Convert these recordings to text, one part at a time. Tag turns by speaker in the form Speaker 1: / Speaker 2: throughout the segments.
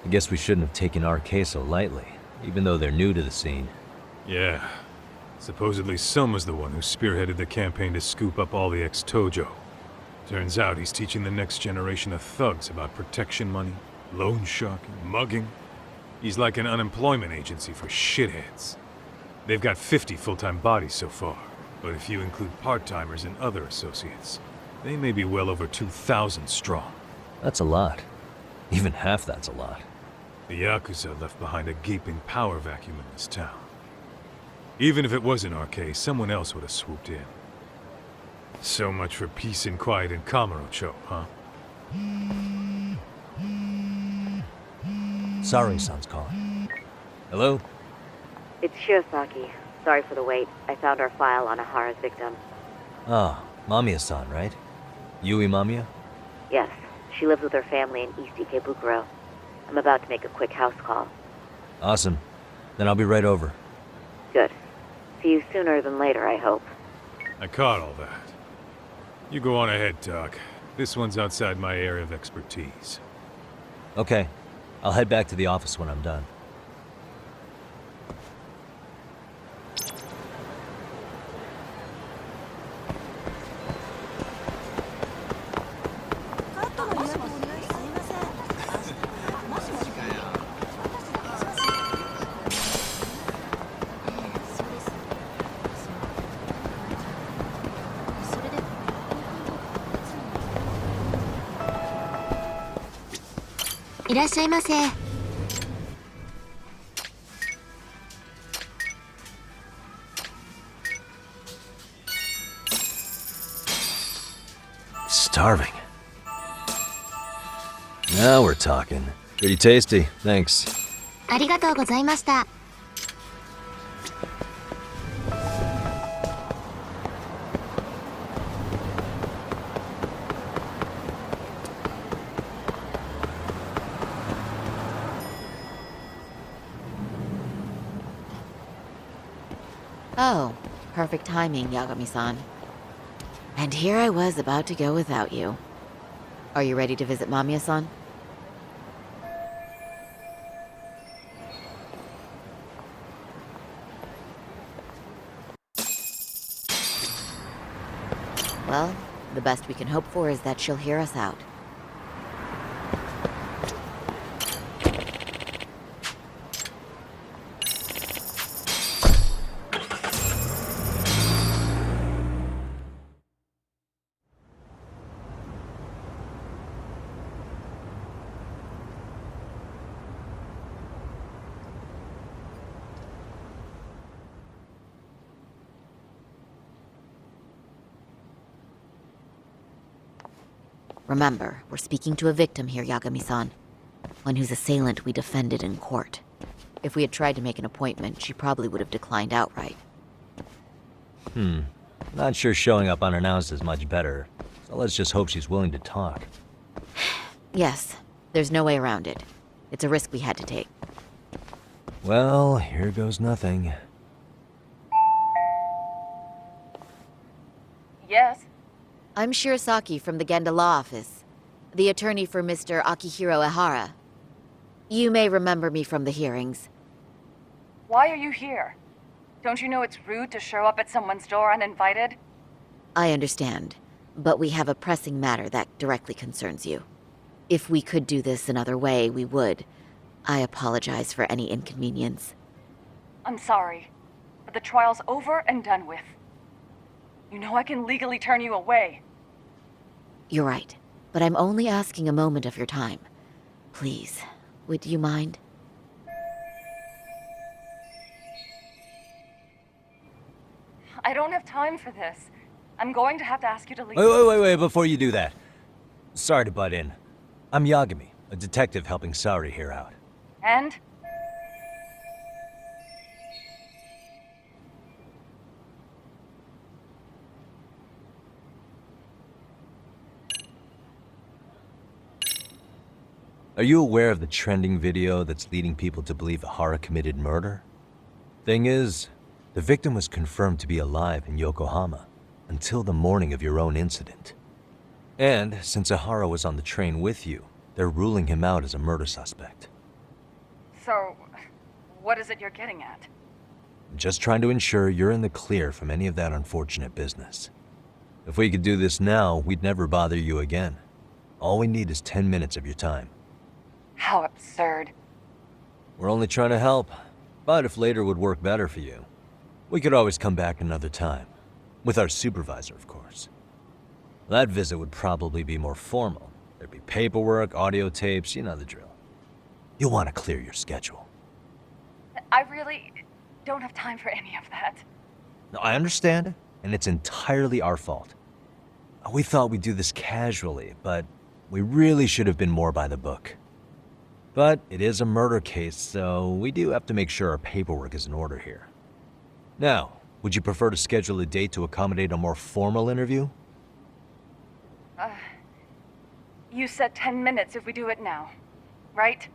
Speaker 1: I guess we shouldn't have taken RK so lightly, even though they're new to the scene.
Speaker 2: Yeah. Supposedly Selma's the one who spearheaded the campaign to scoop up all the ex-Tojo. Turns out he's teaching the next generation of thugs about protection money, loan sharking, mugging. He's like an unemployment agency for shitheads. They've got 50 full-time bodies so far, but if you include part-timers and other associates, they may be well over 2,000 strong.
Speaker 1: That's a lot. Even half that's a lot.
Speaker 2: The Yakuza left behind a gaping power vacuum in this town. Even if it wasn't RK, someone else would have swooped in. So much for peace and quiet in Kamurocho, huh?
Speaker 1: Saori-san's calling. Hello?
Speaker 3: It's Shirosaki. Sorry for the wait. I found our file on Ehara's victim.
Speaker 1: Ah, Mamiya-san, right? Yui Mamiya?
Speaker 3: Yes, she lives with her family in East Ikebukuro. I'm about to make a quick house call.
Speaker 1: Awesome. Then I'll be right over.
Speaker 3: Good. See you sooner than later, I hope.
Speaker 2: I caught all that. You go on ahead, Doc. This one's outside my area of expertise.
Speaker 1: Okay. I'll head back to the office when I'm done. Starving. Now we're talking. Pretty tasty, thanks.
Speaker 4: ありがとうございました。
Speaker 3: Oh, perfect timing, Yagami-san. And here I was about to go without you. Are you ready to visit Mamiya-san? Well, the best we can hope for is that she'll hear us out. Remember, we're speaking to a victim here, Yagami-san. One whose assailant we defended in court. If we had tried to make an appointment, she probably would have declined outright.
Speaker 1: Not sure showing up unannounced is much better, so let's just hope she's willing to talk.
Speaker 3: Yes, there's no way around it. It's a risk we had to take.
Speaker 1: Well, here goes nothing.
Speaker 5: Yes?
Speaker 3: I'm Shirosaki from the Genda Law Office, the attorney for Mr. Akihiro Ehara. You may remember me from the hearings.
Speaker 5: Why are you here? Don't you know it's rude to show up at someone's door uninvited?
Speaker 3: I understand, but we have a pressing matter that directly concerns you. If we could do this another way, we would. I apologize for any inconvenience.
Speaker 5: I'm sorry, but the trial's over and done with. You know I can legally turn you away.
Speaker 3: You're right, but I'm only asking a moment of your time. Please, would you mind?
Speaker 5: I don't have time for this. I'm going to have to ask you to leave.
Speaker 1: Wait, before you do that. Sorry to butt in. I'm Yagami, a detective helping Saori here out.
Speaker 5: And?
Speaker 1: Are you aware of the trending video that's leading people to believe Ehara committed murder? Thing is, the victim was confirmed to be alive in Yokohama until the morning of your own incident. And since Ehara was on the train with you, they're ruling him out as a murder suspect.
Speaker 5: So, what is it you're getting at?
Speaker 1: Just trying to ensure you're in the clear from any of that unfortunate business. If we could do this now, we'd never bother you again. All we need is 10 minutes of your time.
Speaker 5: How absurd.
Speaker 1: We're only trying to help, but if later would work better for you, we could always come back another time. With our supervisor, of course. That visit would probably be more formal. There'd be paperwork, audio tapes, you know the drill. You'll want to clear your schedule.
Speaker 5: I really don't have time for any of that.
Speaker 1: No, I understand, and it's entirely our fault. We thought we'd do this casually, but we really should have been more by the book. But it is a murder case, so we do have to make sure our paperwork is in order here. Now, would you prefer to schedule a date to accommodate a more formal interview?
Speaker 5: You said 10 minutes if we do it now, right?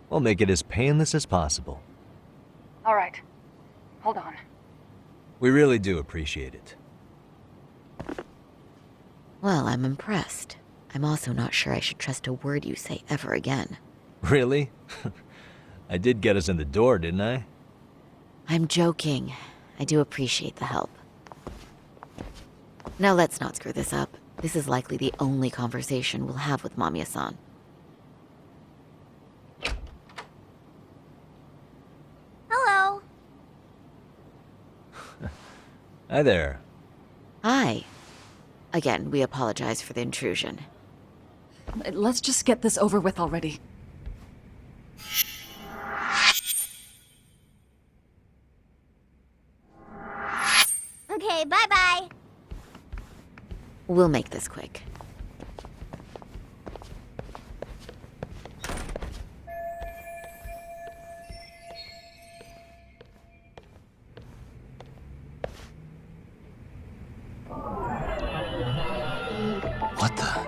Speaker 1: We'll make it as painless as possible.
Speaker 5: All right. Hold on.
Speaker 1: We really do appreciate it.
Speaker 3: Well, I'm impressed. I'm also not sure I should trust a word you say ever again.
Speaker 1: Really? I did get us in the door, didn't I?
Speaker 3: I'm joking. I do appreciate the help. Now let's not screw this up. This is likely the only conversation we'll have with Mamiya-san.
Speaker 4: Hello.
Speaker 1: Hi there.
Speaker 3: Hi. Again, we apologize for the intrusion.
Speaker 5: Let's just get this over with already.
Speaker 4: Okay, bye-bye.
Speaker 3: We'll make this quick.
Speaker 1: What the?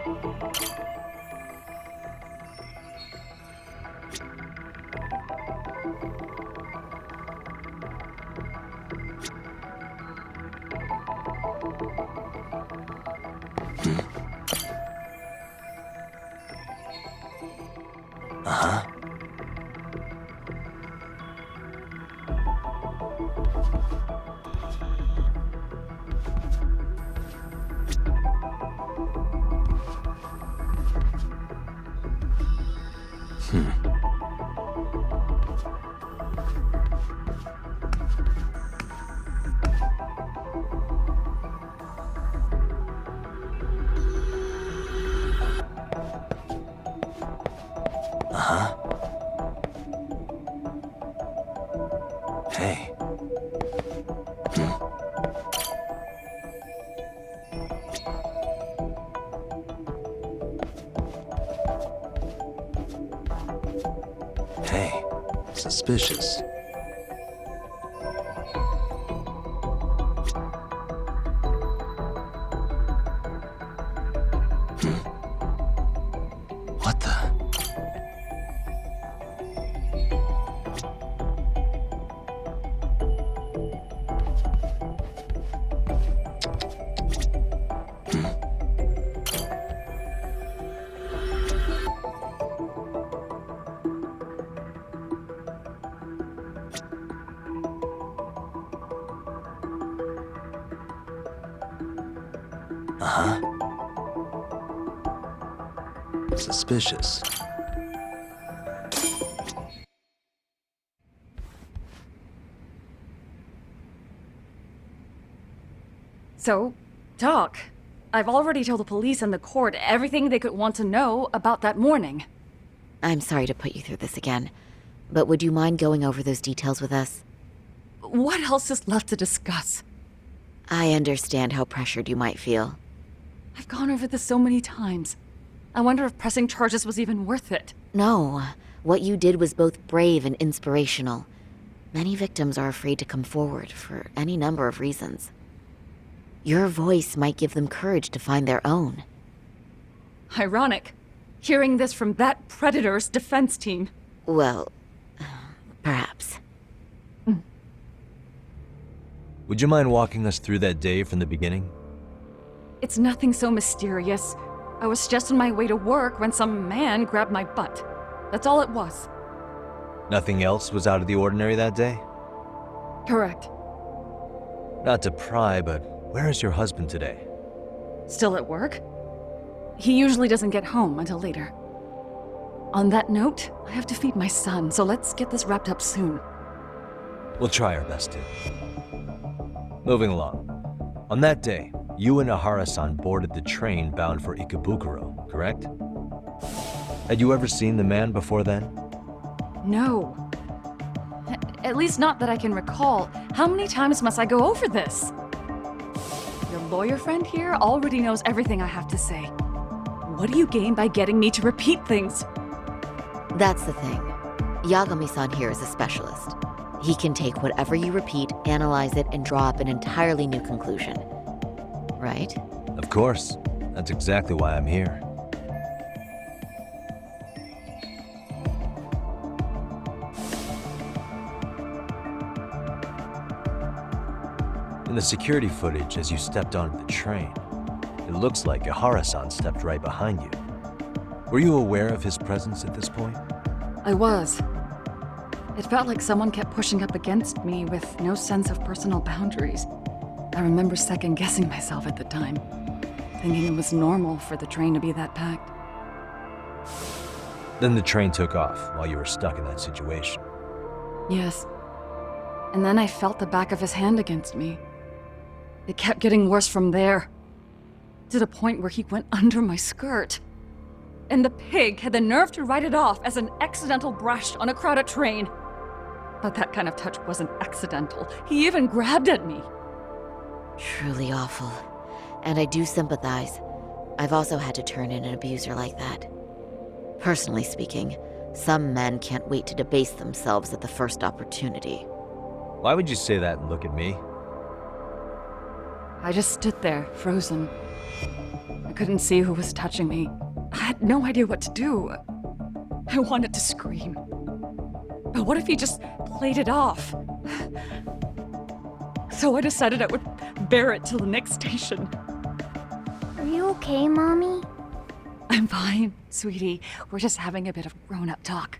Speaker 1: Uh-huh. Uh-huh. Hey. Hey. Suspicious. What the? Uh-huh. Suspicious.
Speaker 6: So, Doc, I've already told the police and the court everything they could want to know about that morning.
Speaker 3: I'm sorry to put you through this again, but would you mind going over those details with us?
Speaker 6: What else is left to discuss?
Speaker 3: I understand how pressured you might feel.
Speaker 6: I've gone over this so many times. I wonder if pressing charges was even worth it.
Speaker 3: No, what you did was both brave and inspirational. Many victims are afraid to come forward for any number of reasons. Your voice might give them courage to find their own.
Speaker 6: Ironic, hearing this from that predator's defense team.
Speaker 3: Well, perhaps.
Speaker 1: Would you mind walking us through that day from the beginning?
Speaker 6: It's nothing so mysterious. I was just on my way to work when some man grabbed my butt. That's all it was.
Speaker 1: Nothing else was out of the ordinary that day?
Speaker 6: Correct.
Speaker 1: Not to pry, but where is your husband today?
Speaker 6: Still at work? He usually doesn't get home until later. On that note, I have to feed my son, so let's get this wrapped up soon.
Speaker 1: We'll try our best to. Moving along. On that day, you and Ehara-san boarded the train bound for Ikebukuro, correct? Had you ever seen the man before then?
Speaker 6: No. At least not that I can recall. How many times must I go over this? Your lawyer friend here already knows everything I have to say. What do you gain by getting me to repeat things?
Speaker 3: That's the thing. Yagami-san here is a specialist. He can take whatever you repeat, analyze it, and draw up an entirely new conclusion. Right?
Speaker 1: Of course. That's exactly why I'm here. In the security footage as you stepped onto the train, it looks like Ehara-san stepped right behind you. Were you aware of his presence at this point?
Speaker 6: I was. It felt like someone kept pushing up against me with no sense of personal boundaries. I remember second-guessing myself at the time, thinking it was normal for the train to be that packed.
Speaker 1: Then the train took off while you were stuck in that situation.
Speaker 6: Yes. And then I felt the back of his hand against me. It kept getting worse from there, to the point where he went under my skirt. And the pig had the nerve to write it off as an accidental brush on a crowded train. But that kind of touch wasn't accidental. He even grabbed at me.
Speaker 3: Truly awful. And I do sympathize. I've also had to turn in an abuser like that. Personally speaking, some men can't wait to debase themselves at the first opportunity.
Speaker 1: Why would you say that and look at me?
Speaker 6: I just stood there, frozen. I couldn't see who was touching me. I had no idea what to do. I wanted to scream. But what if he just played it off? So I decided I would bear it till the next station.
Speaker 4: Are you okay, Mommy?
Speaker 6: I'm fine, sweetie. We're just having a bit of grown-up talk.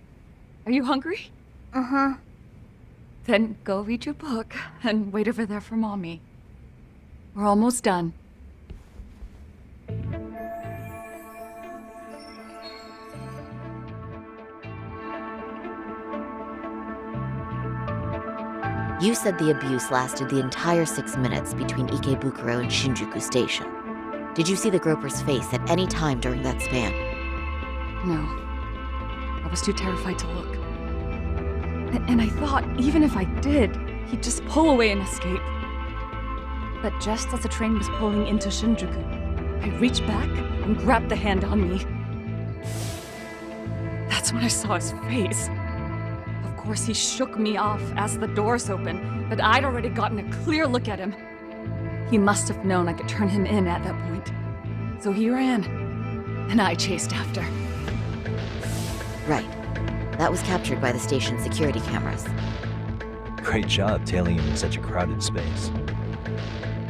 Speaker 6: Are you hungry?
Speaker 4: Uh-huh.
Speaker 6: Then go read your book and wait over there for Mommy. We're almost done.
Speaker 3: You said the abuse lasted the entire 6 minutes between Ikebukuro and Shinjuku Station. Did you see the groper's face at any time during that span?
Speaker 6: No. I was too terrified to look. And I thought, even if I did, he'd just pull away and escape. But just as the train was pulling into Shinjuku, I reached back and grabbed the hand on me. That's when I saw his face. Of course, he shook me off as the doors opened, but I'd already gotten a clear look at him. He must have known I could turn him in at that point. So he ran, and I chased after.
Speaker 3: Right. That was captured by the station's security cameras.
Speaker 1: Great job tailing him in such a crowded space.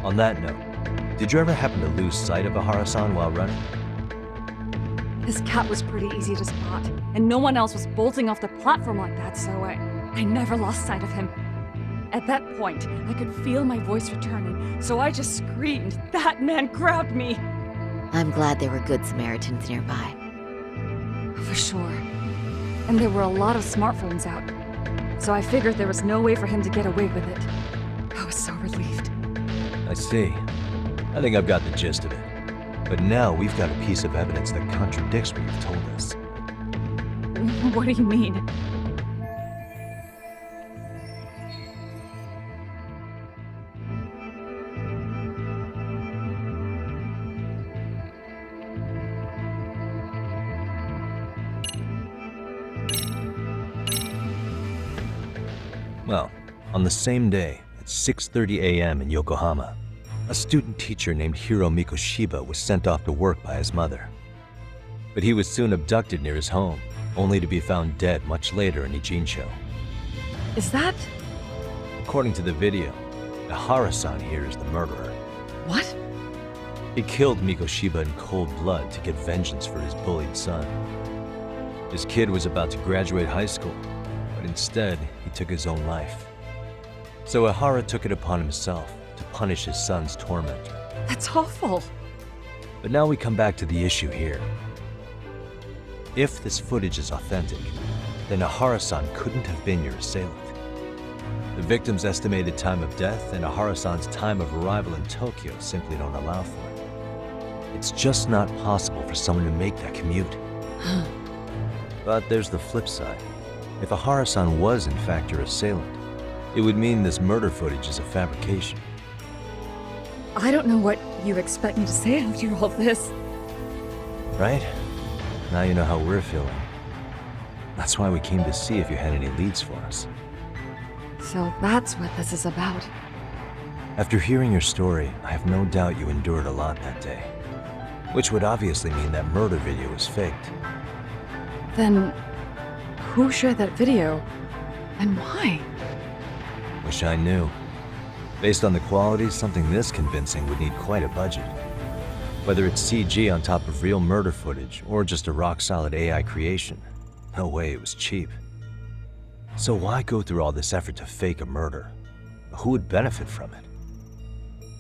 Speaker 1: On that note, did you ever happen to lose sight of Ehara-san while running?
Speaker 6: His cat was pretty easy to spot, and no one else was bolting off the platform like that, so I never lost sight of him. At that point, I could feel my voice returning, so I just screamed, "That man grabbed me!"
Speaker 3: I'm glad there were good Samaritans nearby.
Speaker 6: For sure. And there were a lot of smartphones out, so I figured there was no way for him to get away with it. I was so relieved.
Speaker 1: I see. I think I've got the gist of it. But now we've got a piece of evidence that contradicts what you've told us.
Speaker 6: What do you mean?
Speaker 1: Well, on the same day, at 6:30 a.m. in Yokohama, a student teacher named Hiro Mikoshiba was sent off to work by his mother. But he was soon abducted near his home, only to be found dead much later in Ijincho.
Speaker 6: Is that...
Speaker 1: According to the video, Ehara-san here is the murderer.
Speaker 6: what?
Speaker 1: He killed Mikoshiba in cold blood to get vengeance for his bullied son. His kid was about to graduate high school, but but instead he took his own life. So Ehara took it upon himself to punish his son's tormentor.
Speaker 6: That's awful.
Speaker 1: But now we come back to the issue here. If this footage is authentic, then Ehara-san couldn't have been your assailant. The victim's estimated time of death and Ehara-san's time of arrival in Tokyo simply don't allow for it. It's just not possible for someone to make that commute. But there's the flip side. If Ehara-san was in fact your assailant, it would mean this murder footage is a fabrication.
Speaker 6: I don't know what you expect me to say after all this.
Speaker 1: Right? Now you know how we're feeling. That's why we came to see if you had any leads for us.
Speaker 6: So that's what this is about.
Speaker 1: After hearing your story, I have no doubt you endured a lot that day. Which would obviously mean that murder video was faked.
Speaker 6: Then, who shared that video? And why?
Speaker 1: Wish I knew. Based on the quality, something this convincing would need quite a budget. Whether it's CG on top of real murder footage, or just a rock-solid AI creation, no way it was cheap. So why go through all this effort to fake a murder? Who would benefit from it?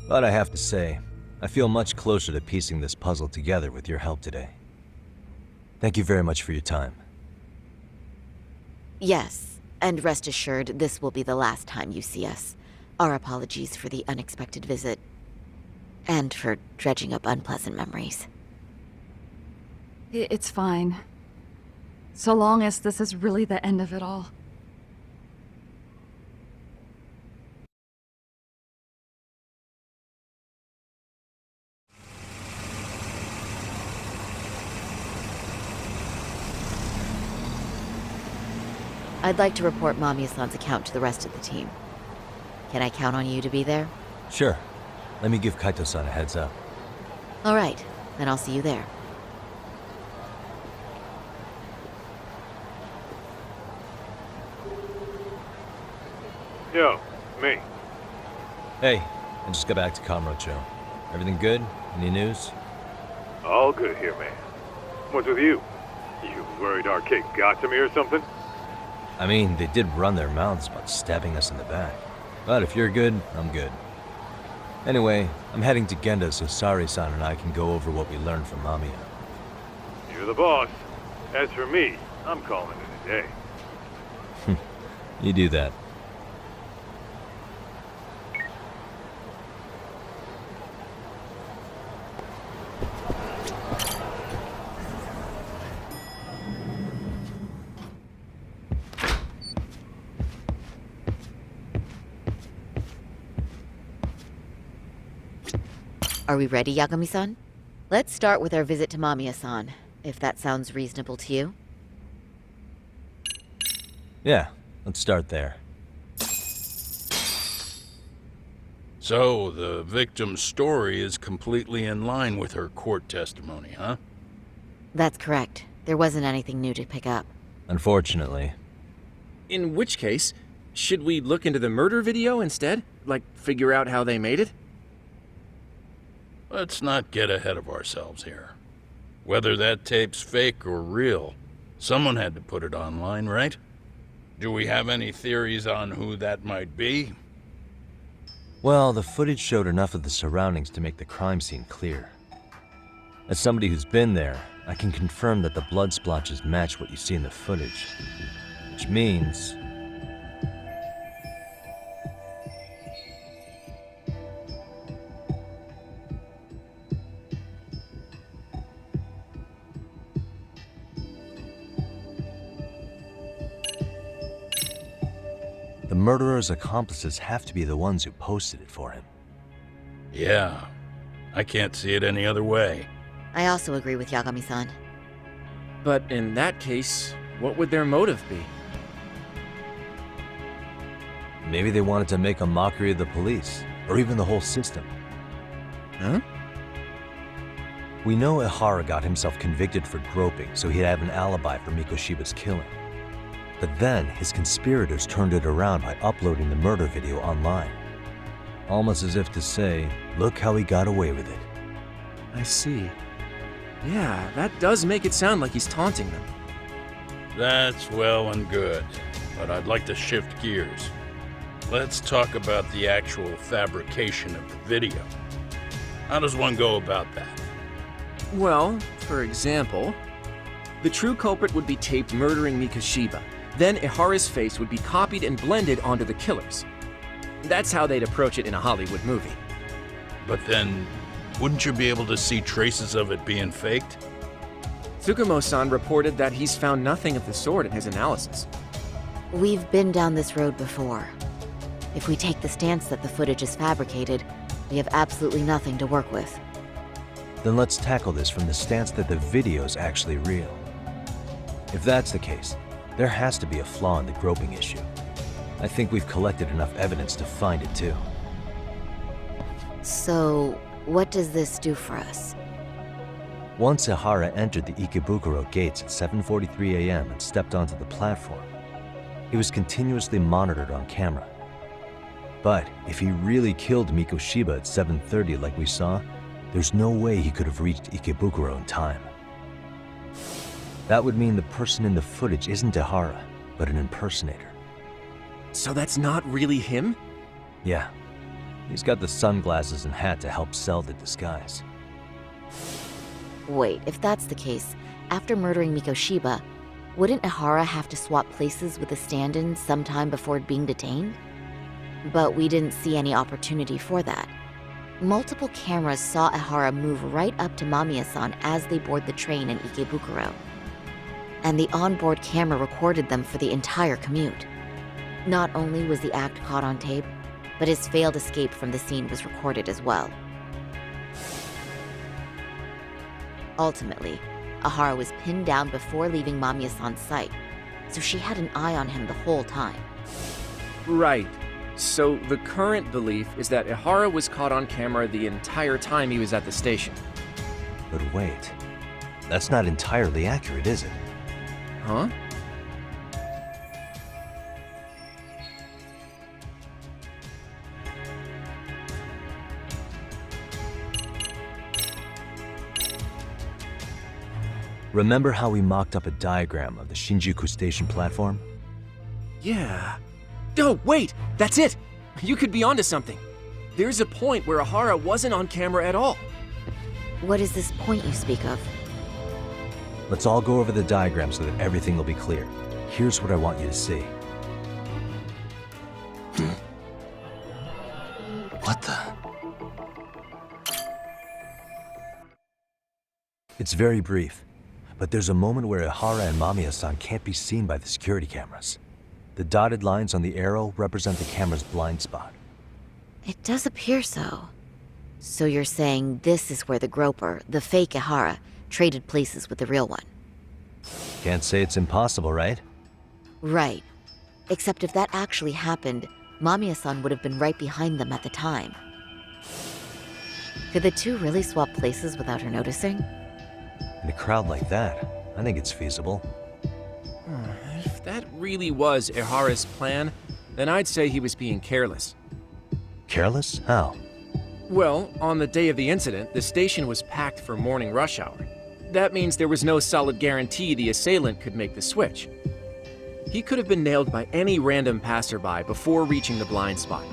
Speaker 1: But I have to say, I feel much closer to piecing this puzzle together with your help today. Thank you very much for your time.
Speaker 3: Yes, and rest assured this will be the last time you see us. Our apologies for the unexpected visit. And for dredging up unpleasant memories.
Speaker 6: It's fine. So long as this is really the end of it all.
Speaker 3: I'd like to report Mamiya-san's account to the rest of the team. Can I count on you to be there?
Speaker 1: Sure. Let me give Kaito-san a heads up.
Speaker 3: All right, then I'll see you there.
Speaker 2: Yo, me.
Speaker 1: Hey, I just got back to Kamurocho. Everything good? Any news?
Speaker 2: All good here, man. What's with you? You worried Arcade got to me or something?
Speaker 1: I mean, they did run their mouths about stabbing us in the back. But if you're good, I'm good. Anyway, I'm heading to Genda so Saori-san and I can go over what we learned from Mamiya.
Speaker 2: You're the boss. As for me, I'm calling it a day.
Speaker 1: You do that.
Speaker 3: Are we ready, Yagami-san? Let's start with our visit to Mamiya-san, if that sounds reasonable to you.
Speaker 1: Yeah, let's start there.
Speaker 7: So, the victim's story is completely in line with her court testimony, huh?
Speaker 3: That's correct. There wasn't anything new to pick up.
Speaker 1: Unfortunately.
Speaker 8: In which case, should we look into the murder video instead? Like, figure out how they made it?
Speaker 7: Let's not get ahead of ourselves here. Whether that tape's fake or real, someone had to put it online, right? Do we have any theories on who that might be?
Speaker 1: Well, the footage showed enough of the surroundings to make the crime scene clear. As somebody who's been there, I can confirm that the blood splotches match what you see in the footage. Which means... the murderer's accomplices have to be the ones who posted it for him.
Speaker 7: Yeah, I can't see it any other way.
Speaker 3: I also agree with Yagami-san.
Speaker 8: But in that case, what would their motive be?
Speaker 1: Maybe they wanted to make a mockery of the police, or even the whole system.
Speaker 8: Huh?
Speaker 1: We know Ehara got himself convicted for groping, so he'd have an alibi for Mikoshiba's killing. But then, his conspirators turned it around by uploading the murder video online. Almost as if to say, look how he got away with it.
Speaker 8: I see. Yeah, that does make it sound like he's taunting them.
Speaker 7: That's well and good, but I'd like to shift gears. Let's talk about the actual fabrication of the video. How does one go about that?
Speaker 8: Well, for example, the true culprit would be taped murdering Mikoshiba. Then Ehara's face would be copied and blended onto the killers. That's how they'd approach it in a Hollywood movie.
Speaker 7: But then, wouldn't you be able to see traces of it being faked?
Speaker 8: Tsukumo-san reported that he's found nothing of the sort in his analysis.
Speaker 3: We've been down this road before. If we take the stance that the footage is fabricated, we have absolutely nothing to work with.
Speaker 1: Then let's tackle this from the stance that the video's actually real. If that's the case, there has to be a flaw in the groping issue. I think we've collected enough evidence to find it too.
Speaker 3: So, what does this do for us?
Speaker 1: Once Ehara entered the Ikebukuro gates at 7:43 a.m. and stepped onto the platform, he was continuously monitored on camera. But if he really killed Mikoshiba at 7:30 like we saw, there's no way he could have reached Ikebukuro in time. That would mean the person in the footage isn't Ehara, but an impersonator.
Speaker 8: So that's not really him?
Speaker 1: Yeah, he's got the sunglasses and hat to help sell the disguise.
Speaker 3: Wait, if that's the case, after murdering Mikoshiba, wouldn't Ehara have to swap places with the stand-in sometime before being detained? But we didn't see any opportunity for that. Multiple cameras saw Ehara move right up to Mamiya-san as they board the train in Ikebukuro. And the onboard camera recorded them for the entire commute. Not only was the act caught on tape, but his failed escape from the scene was recorded as well. Ultimately, Ehara was pinned down before leaving Mamiya-san's sight, so she had an eye on him the whole time.
Speaker 8: Right. So the current belief is that Ehara was caught on camera the entire time he was at the station.
Speaker 1: But wait, that's not entirely accurate, is it?
Speaker 8: Huh?
Speaker 1: Remember how we mocked up a diagram of the Shinjuku station platform?
Speaker 8: Yeah. Oh, wait! That's it! You could be onto something. There's a point where Ehara wasn't on camera at all.
Speaker 3: What is this point you speak of?
Speaker 1: Let's all go over the diagram so that everything will be clear. Here's what I want you to see. What the? It's very brief, but there's a moment where Ehara and Mamiya-san can't be seen by the security cameras. The dotted lines on the arrow represent the camera's blind spot.
Speaker 3: It does appear so. So you're saying this is where the groper, the fake Ehara, traded places with the real one?
Speaker 1: Can't say it's impossible, right?
Speaker 3: Right. Except if that actually happened, Mamiya-san would have been right behind them at the time. Could the two really swap places without her noticing?
Speaker 1: In a crowd like that, I think it's feasible.
Speaker 8: If that really was Ehara's plan, then I'd say he was being careless.
Speaker 1: Careless? How?
Speaker 8: Well, on the day of the incident, the station was packed for morning rush hour. That means there was no solid guarantee the assailant could make the switch. He could have been nailed by any random passerby before reaching the blind spot.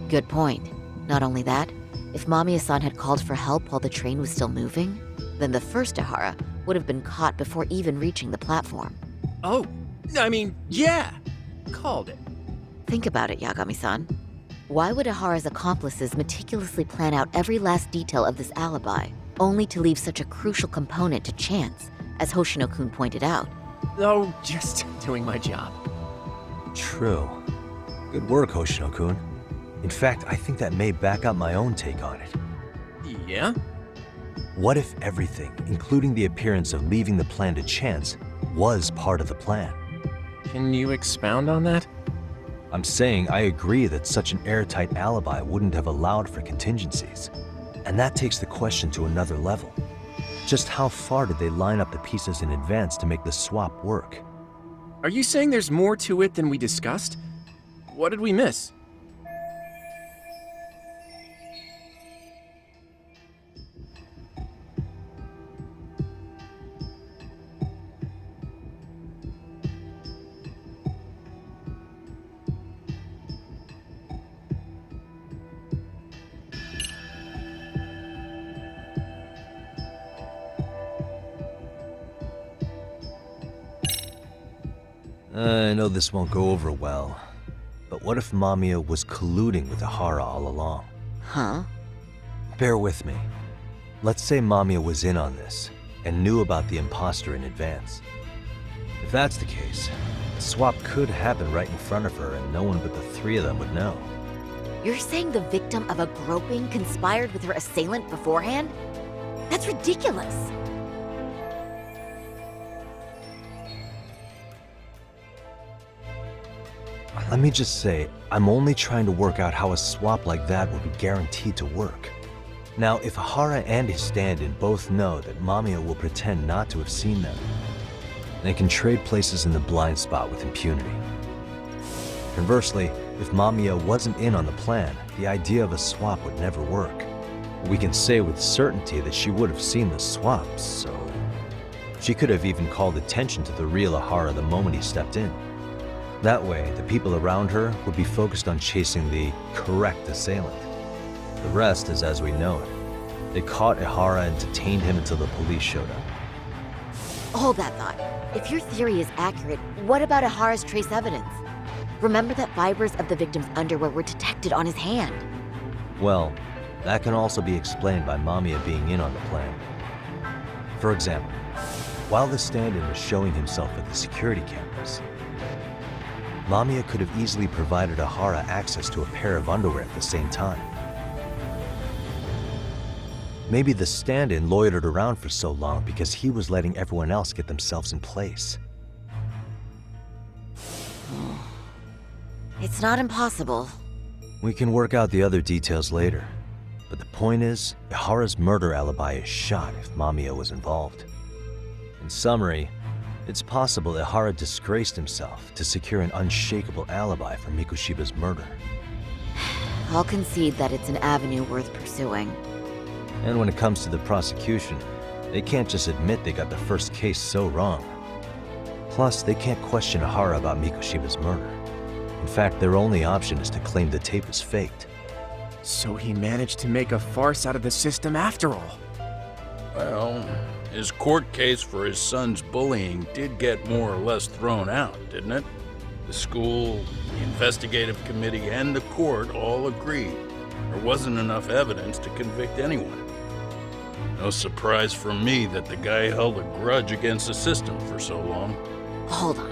Speaker 3: Good point. Not only that, if Mamiya-san had called for help while the train was still moving, then the first Ehara would have been caught before even reaching the platform.
Speaker 8: Oh, I mean, yeah! Called it.
Speaker 3: Think about it, Yagami-san. Why would Ehara's accomplices meticulously plan out every last detail of this alibi, only to leave such a crucial component to chance, as Hoshino-kun pointed out?
Speaker 8: Oh, just doing my job.
Speaker 1: True. Good work, Hoshino-kun. In fact, I think that may back up my own take on it.
Speaker 8: Yeah?
Speaker 1: What if everything, including the appearance of leaving the plan to chance, was part of the plan?
Speaker 8: Can you expound on that?
Speaker 1: I'm saying I agree that such an airtight alibi wouldn't have allowed for contingencies. And that takes the question to another level. Just how far did they line up the pieces in advance to make the swap work?
Speaker 8: Are you saying there's more to it than we discussed? What did we miss?
Speaker 1: I know this won't go over well, but what if Mamiya was colluding with Ehara all along?
Speaker 3: Huh?
Speaker 1: Bear with me. Let's say Mamiya was in on this and knew about the imposter in advance. If that's the case, the swap could happen right in front of her and no one but the three of them would know.
Speaker 3: You're saying the victim of a groping conspired with her assailant beforehand? That's ridiculous.
Speaker 1: Let me just say, I'm only trying to work out how a swap like that would be guaranteed to work. Now, if Ehara and his stand-in both know that Mamiya will pretend not to have seen them, they can trade places in the blind spot with impunity. Conversely, if Mamiya wasn't in on the plan, the idea of a swap would never work. We can say with certainty that she would have seen the swap, so she could have even called attention to the real Ehara the moment he stepped in. That way, the people around her would be focused on chasing the correct assailant. The rest is as we know it. They caught Ehara and detained him until the police showed up.
Speaker 3: Hold that thought. If your theory is accurate, what about Ehara's trace evidence? Remember that fibers of the victim's underwear were detected on his hand.
Speaker 1: Well, that can also be explained by Mamiya being in on the plan. For example, while the stand-in was showing himself at the security cameras, Mamiya could have easily provided Ehara access to a pair of underwear at the same time. Maybe the stand-in loitered around for so long because he was letting everyone else get themselves in place.
Speaker 3: It's not impossible.
Speaker 1: We can work out the other details later, but the point is, Ehara's murder alibi is shot if Mamiya was involved. In summary, it's possible Ehara disgraced himself to secure an unshakable alibi for Mikushiba's murder.
Speaker 3: I'll concede that it's an avenue worth pursuing.
Speaker 1: And when it comes to the prosecution, they can't just admit they got the first case so wrong. Plus, they can't question Ehara about Mikushiba's murder. In fact, their only option is to claim the tape is faked.
Speaker 8: So he managed to make a farce out of the system after all.
Speaker 7: Well, his court case for his son's bullying did get more or less thrown out, didn't it? The school, the investigative committee, and the court all agreed there wasn't enough evidence to convict anyone. No surprise for me that the guy held a grudge against the system for so long.
Speaker 3: Hold on.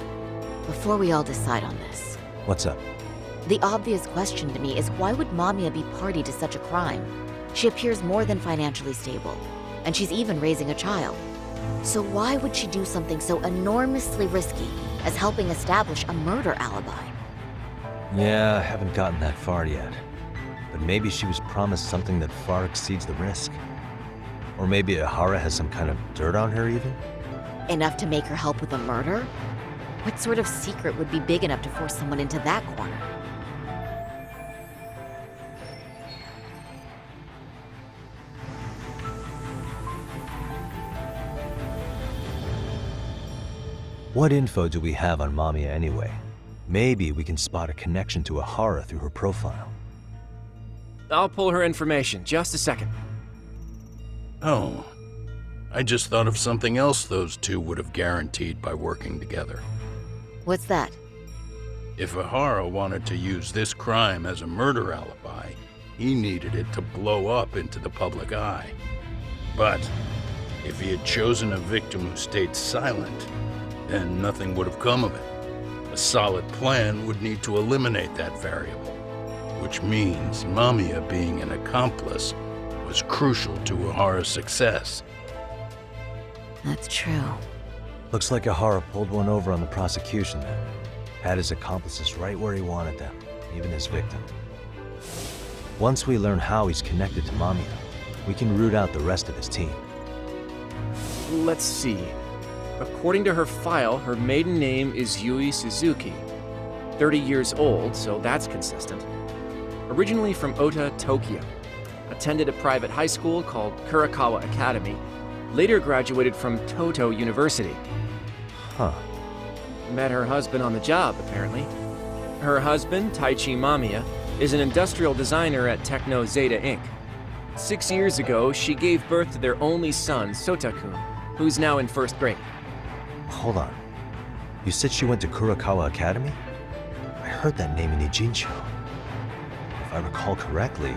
Speaker 3: Before we all decide on this,
Speaker 1: What's up?
Speaker 3: the obvious question to me is why would Mamiya be party to such a crime? She appears more than financially stable, and she's even raising a child. So why would she do something so enormously risky as helping establish a murder alibi?
Speaker 1: Yeah, I haven't gotten that far yet. But maybe she was promised something that far exceeds the risk. Or maybe Ehara has some kind of dirt on her even?
Speaker 3: Enough to make her help with a murder? What sort of secret would be big enough to force someone into that corner?
Speaker 1: What info do we have on Mamiya anyway? Maybe we can spot a connection to Ehara through her profile.
Speaker 8: I'll pull her information. Just a second.
Speaker 7: Oh, I just thought of something else those two would have guaranteed by working together.
Speaker 3: What's that?
Speaker 7: If Ehara wanted to use this crime as a murder alibi, he needed it to blow up into the public eye. But if he had chosen a victim who stayed silent, then nothing would have come of it. A solid plan would need to eliminate that variable, which means Mamiya being an accomplice was crucial to Ehara's success.
Speaker 3: That's true.
Speaker 1: Looks like Ehara pulled one over on the prosecution then. Had his accomplices right where he wanted them, even his victim. Once we learn how he's connected to Mamiya, we can root out the rest of his team.
Speaker 8: Let's see. According to her file, her maiden name is Yui Suzuki. 30 years old, so that's consistent. Originally from Ota, Tokyo. Attended a private high school called Kurakawa Academy. Later graduated from Toto University.
Speaker 1: Huh.
Speaker 8: Met her husband on the job, apparently. Her husband, Taichi Mamiya, is an industrial designer at Techno Zeta Inc. 6 years ago, she gave birth to their only son, Sotakun, who's now in first grade.
Speaker 1: Hold on. You said she went to Kurokawa Academy? I heard that name in Ijincho. If I recall correctly,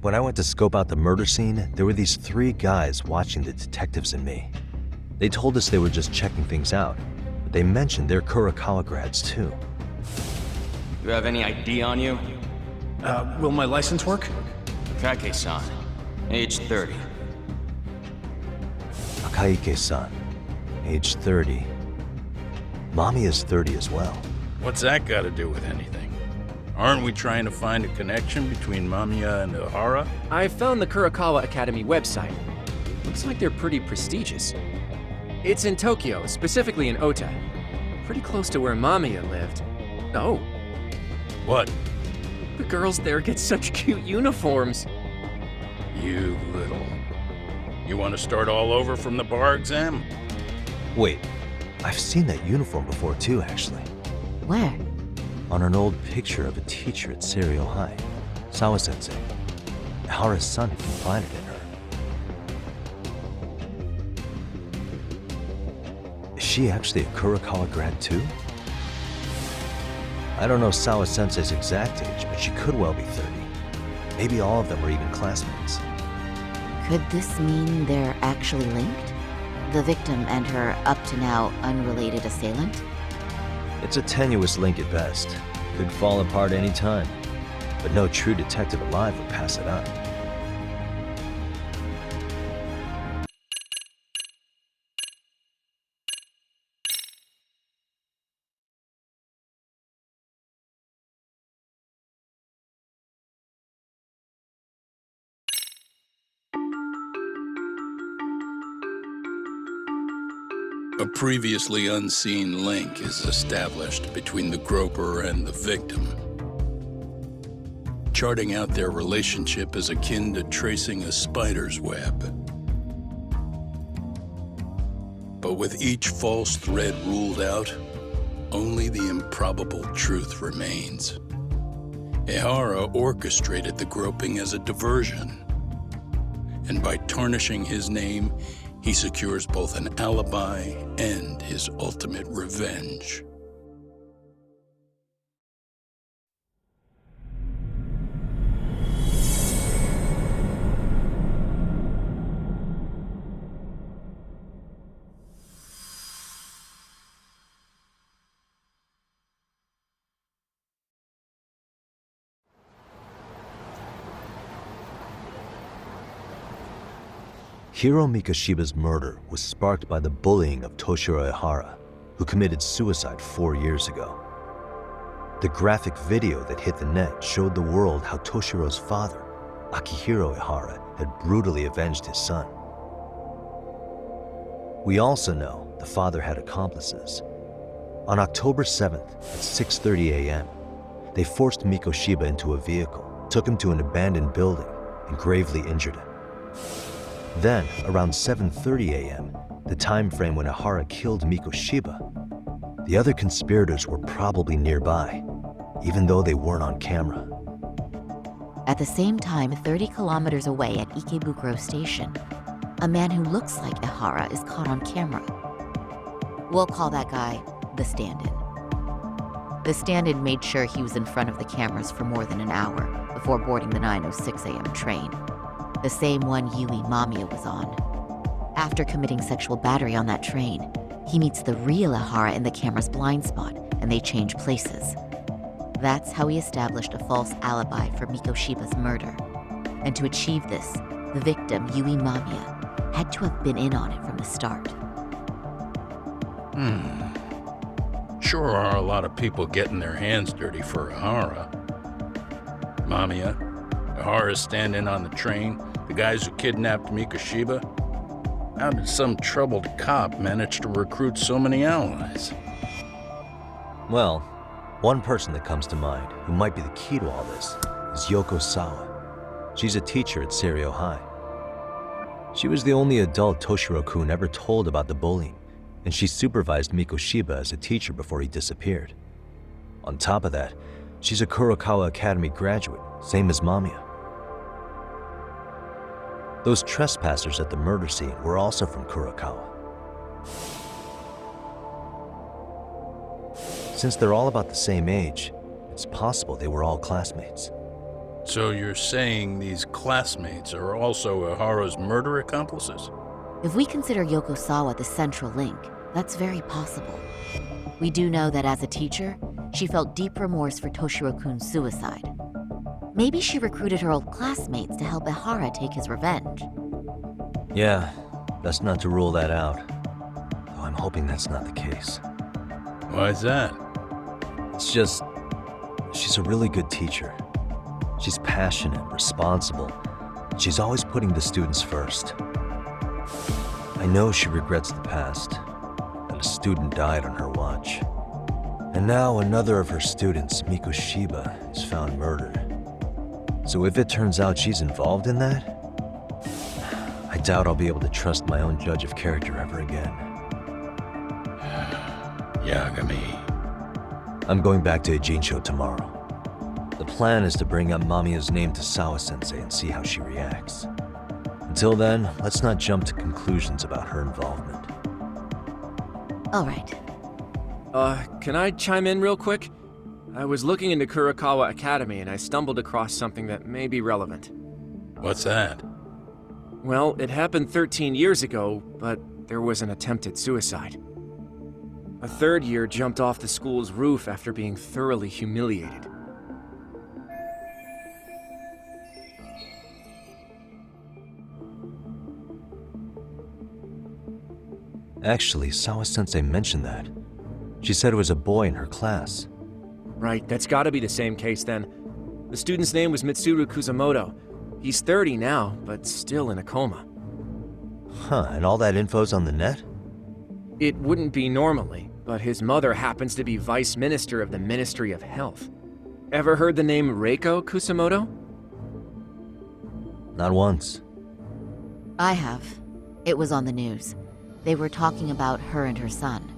Speaker 1: when I went to scope out the murder scene, there were these 3 guys watching the detectives and me. They told us they were just checking things out, but they mentioned they're Kurokawa grads too.
Speaker 9: You have any ID on you?
Speaker 10: Will my license work?
Speaker 9: Kake-san, age 30.
Speaker 1: Akihiro, age 30. Mommy is 30 as well.
Speaker 7: What's that got to do with anything? Aren't we trying to find a connection between Mamiya and Ehara?
Speaker 8: I found the Kurokawa Academy website. Looks like they're pretty prestigious. It's in Tokyo, specifically in Ota. Pretty close to where Mamiya lived. Oh,
Speaker 7: What?
Speaker 8: the girls there get such cute uniforms.
Speaker 7: You little... You want to start all over from the bar exam?
Speaker 1: Wait, I've seen that uniform before too, actually.
Speaker 3: Where?
Speaker 1: On an old picture of a teacher at Serio High, Sawa-sensei. Ehara's son had confided in her. Is she actually a Kurokawa grad too? I don't know Sawa-sensei's exact age, but she could well be 30. Maybe all of them were even classmates.
Speaker 3: Could this mean they're actually linked? The victim and her up-to-now unrelated assailant?
Speaker 1: It's a tenuous link at best. Could fall apart any time. But no true detective alive would pass it up.
Speaker 7: A previously unseen link is established between the groper and the victim. Charting out their relationship is akin to tracing a spider's web. But with each false thread ruled out, only the improbable truth remains. Ehara orchestrated the groping as a diversion, and by tarnishing his name, he secures both an alibi and his ultimate revenge.
Speaker 1: Hiro Mikoshiba's murder was sparked by the bullying of Toshiro Ehara, who committed suicide 4 years ago. The graphic video that hit the net showed the world how Toshiro's father, Akihiro Ehara, had brutally avenged his son. We also know the father had accomplices. On October 7th at 6:30 a.m., they forced Mikoshiba into a vehicle, took him to an abandoned building, and gravely injured him. Then, around 7:30 a.m., the time frame when Ehara killed Mikoshiba, the other conspirators were probably nearby, even though they weren't on camera.
Speaker 3: At the same time, 30 kilometers away at Ikebukuro Station, a man who looks like Ehara is caught on camera. We'll call that guy the stand-in. The stand-in made sure he was in front of the cameras for more than an hour before boarding the 9:06 a.m. train, the same one Yui Mamiya was on. After committing sexual battery on that train, he meets the real Ehara in the camera's blind spot, and they change places. That's how he established a false alibi for Mikoshiba's murder. And to achieve this, the victim, Yui Mamiya, had to have been in on it from the start.
Speaker 7: Sure are a lot of people getting their hands dirty for Ehara. Mamiya, Ehara's stand-in on the train, the guys who kidnapped Mikoshiba. How did some troubled cop manage to recruit so many allies?
Speaker 1: Well, one person that comes to mind who might be the key to all this is Yoko Sawa. She's a teacher at Serio High. She was the only adult Toshiro-kun ever told about the bullying, and she supervised Mikoshiba as a teacher before he disappeared. On top of that, she's a Kurokawa Academy graduate same as Mamiya. Those trespassers at the murder scene were also from Kurokawa. Since they're all about the same age, it's possible they were all classmates.
Speaker 7: So you're saying these classmates are also Ehara's murder accomplices?
Speaker 3: If we consider Yokosawa the central link, that's very possible. We do know that as a teacher, she felt deep remorse for Toshiro-kun's suicide. Maybe she recruited her old classmates to help Ehara take his revenge.
Speaker 1: Yeah, best not to rule that out. Though I'm hoping that's not the case.
Speaker 7: Why's that?
Speaker 1: It's just, she's a really good teacher. She's passionate, responsible, and she's always putting the students first. I know she regrets the past, that a student died on her watch. And now another of her students, Miko Shiba, is found murdered. So if it turns out she's involved in that, I doubt I'll be able to trust my own judge of character ever again.
Speaker 7: Yagami.
Speaker 1: I'm going back to Ijincho tomorrow. The plan is to bring up Mamiya's name to Sawa-sensei and see how she reacts. Until then, let's not jump to conclusions about her involvement.
Speaker 3: All right.
Speaker 8: Can I chime in real quick? I was looking into Kurokawa Academy and I stumbled across something that may be relevant.
Speaker 7: What's that?
Speaker 8: Well, it happened 13 years ago, but there was an attempted suicide. A third year jumped off the school's roof after being thoroughly humiliated.
Speaker 1: Actually, Sawa-sensei mentioned that. She said it was a boy in her class.
Speaker 8: Right, that's gotta be the same case then. The student's name was Mitsuru Kusamoto. He's 30 now, but still in a coma.
Speaker 1: Huh, and all that info's on the net?
Speaker 8: It wouldn't be normally, but his mother happens to be Vice Minister of the Ministry of Health. Ever heard the name Reiko Kusamoto?
Speaker 1: Not once.
Speaker 3: I have. It was on the news. They were talking about her and her son.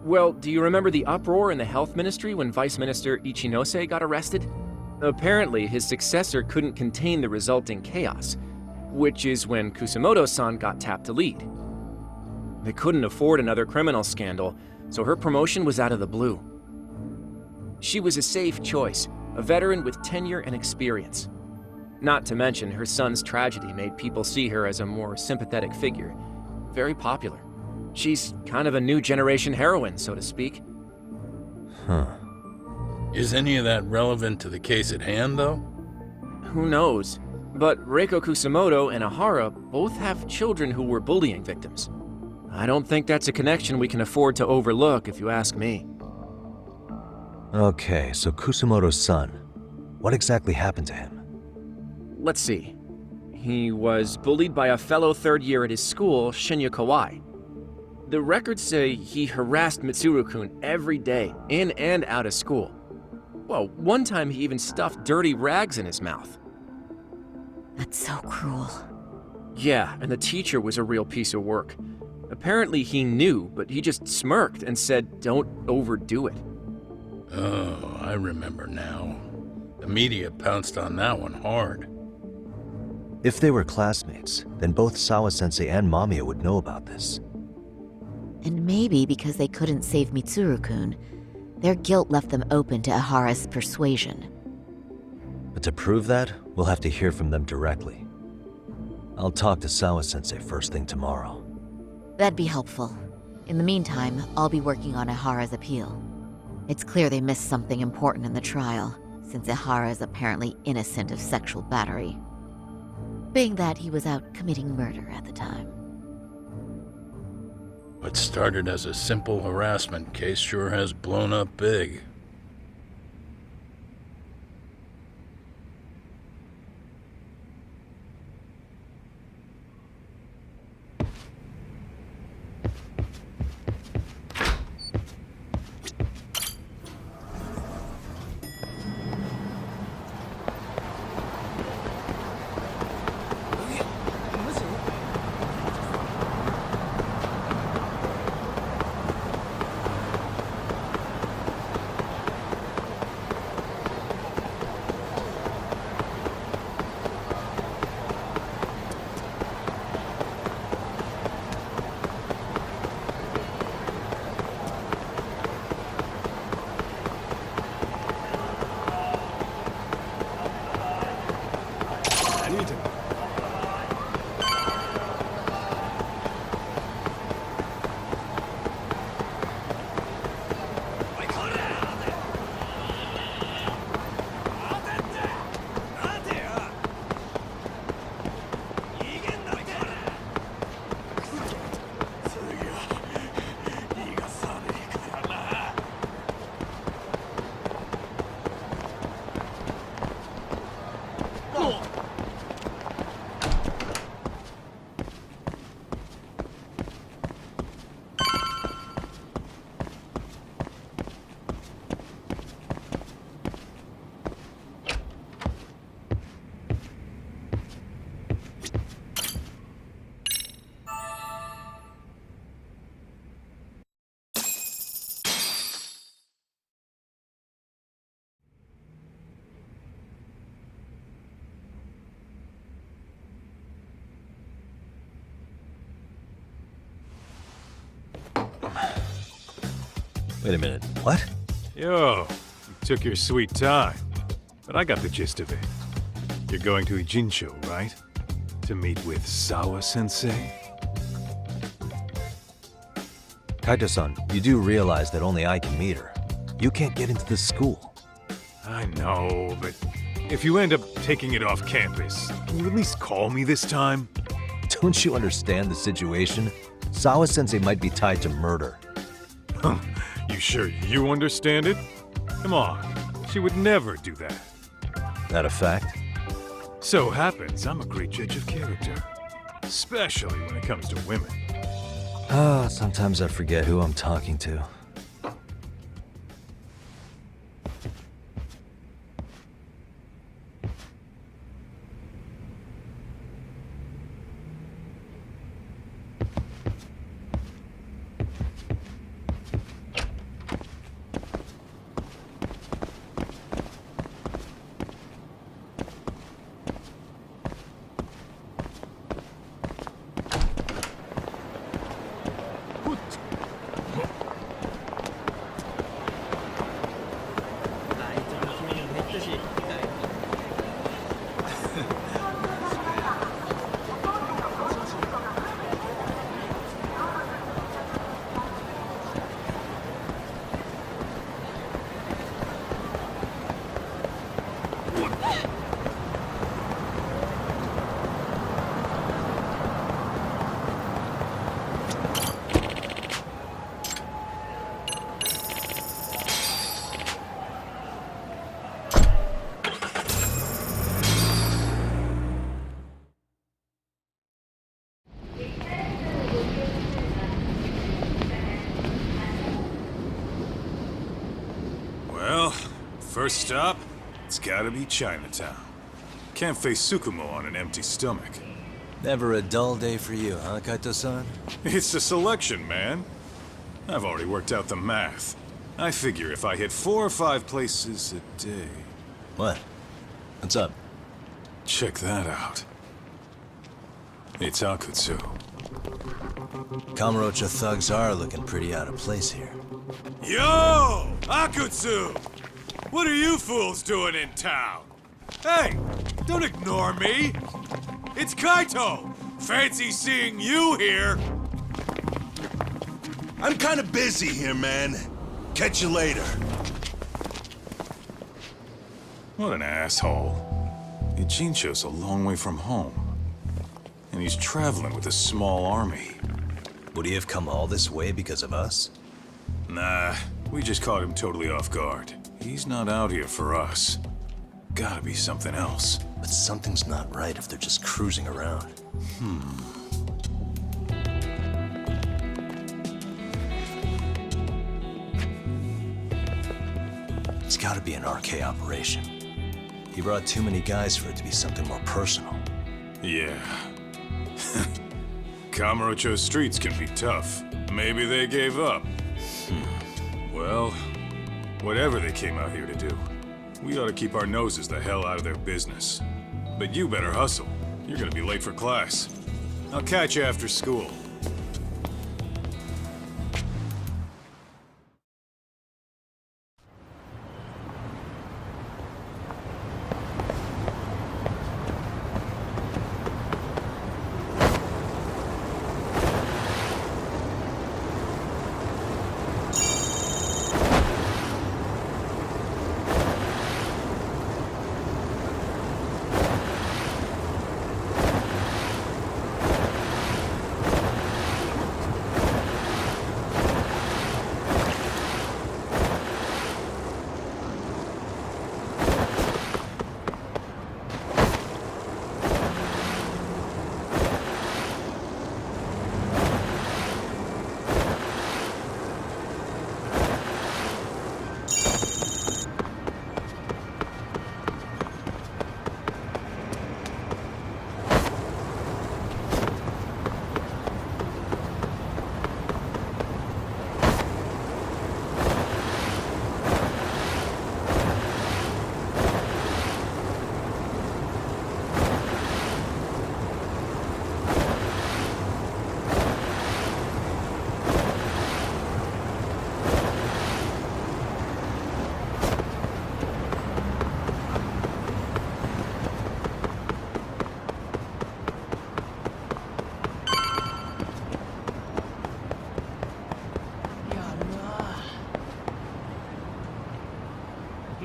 Speaker 8: Well, do you remember the uproar in the health ministry when Vice Minister Ichinose got arrested? Apparently, his successor couldn't contain the resulting chaos, which is when Kusamoto-san got tapped to lead. They couldn't afford another criminal scandal, so her promotion was out of the blue. She was a safe choice, a veteran with tenure and experience. Not to mention, her son's tragedy made people see her as a more sympathetic figure. Very popular. She's kind of a new generation heroine, so to speak.
Speaker 1: Huh.
Speaker 7: Is any of that relevant to the case at hand, though?
Speaker 8: Who knows? But Reiko Kusamoto and Ehara both have children who were bullying victims. I don't think that's a connection we can afford to overlook, if you ask me.
Speaker 1: Okay, so Kusamoto's son. What exactly happened to him?
Speaker 8: Let's see. He was bullied by a fellow third year at his school, Shinya Kawai. The records say he harassed Mitsuru-kun every day, in and out of school. Well, one time he even stuffed dirty rags in his mouth.
Speaker 3: That's so cruel.
Speaker 8: Yeah, and the teacher was a real piece of work. Apparently he knew, but he just smirked and said, "Don't overdo it."
Speaker 7: Oh, I remember now. The media pounced on that one hard.
Speaker 1: If they were classmates, then both Sawa-sensei and Mamiya would know about this.
Speaker 3: And maybe because they couldn't save Mitsuru-kun, their guilt left them open to Ehara's persuasion.
Speaker 1: But to prove that, we'll have to hear from them directly. I'll talk to Sawa-sensei first thing tomorrow.
Speaker 3: That'd be helpful. In the meantime, I'll be working on Ehara's appeal. It's clear they missed something important in the trial, since Ehara is apparently innocent of sexual battery. Being that he was out committing murder at the time.
Speaker 7: What started as a simple harassment case sure has blown up big.
Speaker 1: Wait a minute, what?
Speaker 2: Yo, you took your sweet time. But I got the gist of it. You're going to Ijincho, right? To meet with Sawa-sensei?
Speaker 1: Kaito-san, you do realize that only I can meet her. You can't get into this school.
Speaker 2: I know, but if you end up taking it off campus, can you at least call me this time?
Speaker 1: Don't you understand the situation? Sawa-sensei might be tied to murder.
Speaker 2: You sure you understand it? Come on, she would never do that.
Speaker 1: That a fact?
Speaker 2: So happens I'm a great judge of character. Especially when it comes to women.
Speaker 1: Sometimes I forget who I'm talking to.
Speaker 2: First stop, it's gotta be Chinatown. Can't face Tsukumo on an empty stomach.
Speaker 1: Never a dull day for you, huh, Kaito-san?
Speaker 2: It's a selection, man. I've already worked out the math. I figure if I hit 4 or 5 places a day...
Speaker 1: What? What's up?
Speaker 2: Check that out. It's Akutsu.
Speaker 1: Kamurocho thugs are looking pretty out of place here.
Speaker 2: Yo! Akutsu! What are you fools doing in town? Hey, don't ignore me! It's Kaito! Fancy seeing you here!
Speaker 11: I'm kinda busy here, man. Catch you later.
Speaker 2: What an asshole. Ijincho's a long way from home. And he's traveling with a small army.
Speaker 1: Would he have come all this way because of us?
Speaker 2: Nah, we just caught him totally off guard. He's not out here for us. Gotta be something else.
Speaker 1: But something's not right if they're just cruising around. It's gotta be an RK operation. He brought too many guys for it to be something more personal.
Speaker 2: Yeah. Kamurocho streets can be tough. Maybe they gave up. Well, whatever they came out here to do, we ought to keep our noses the hell out of their business. But you better hustle. You're gonna be late for class. I'll catch you after school.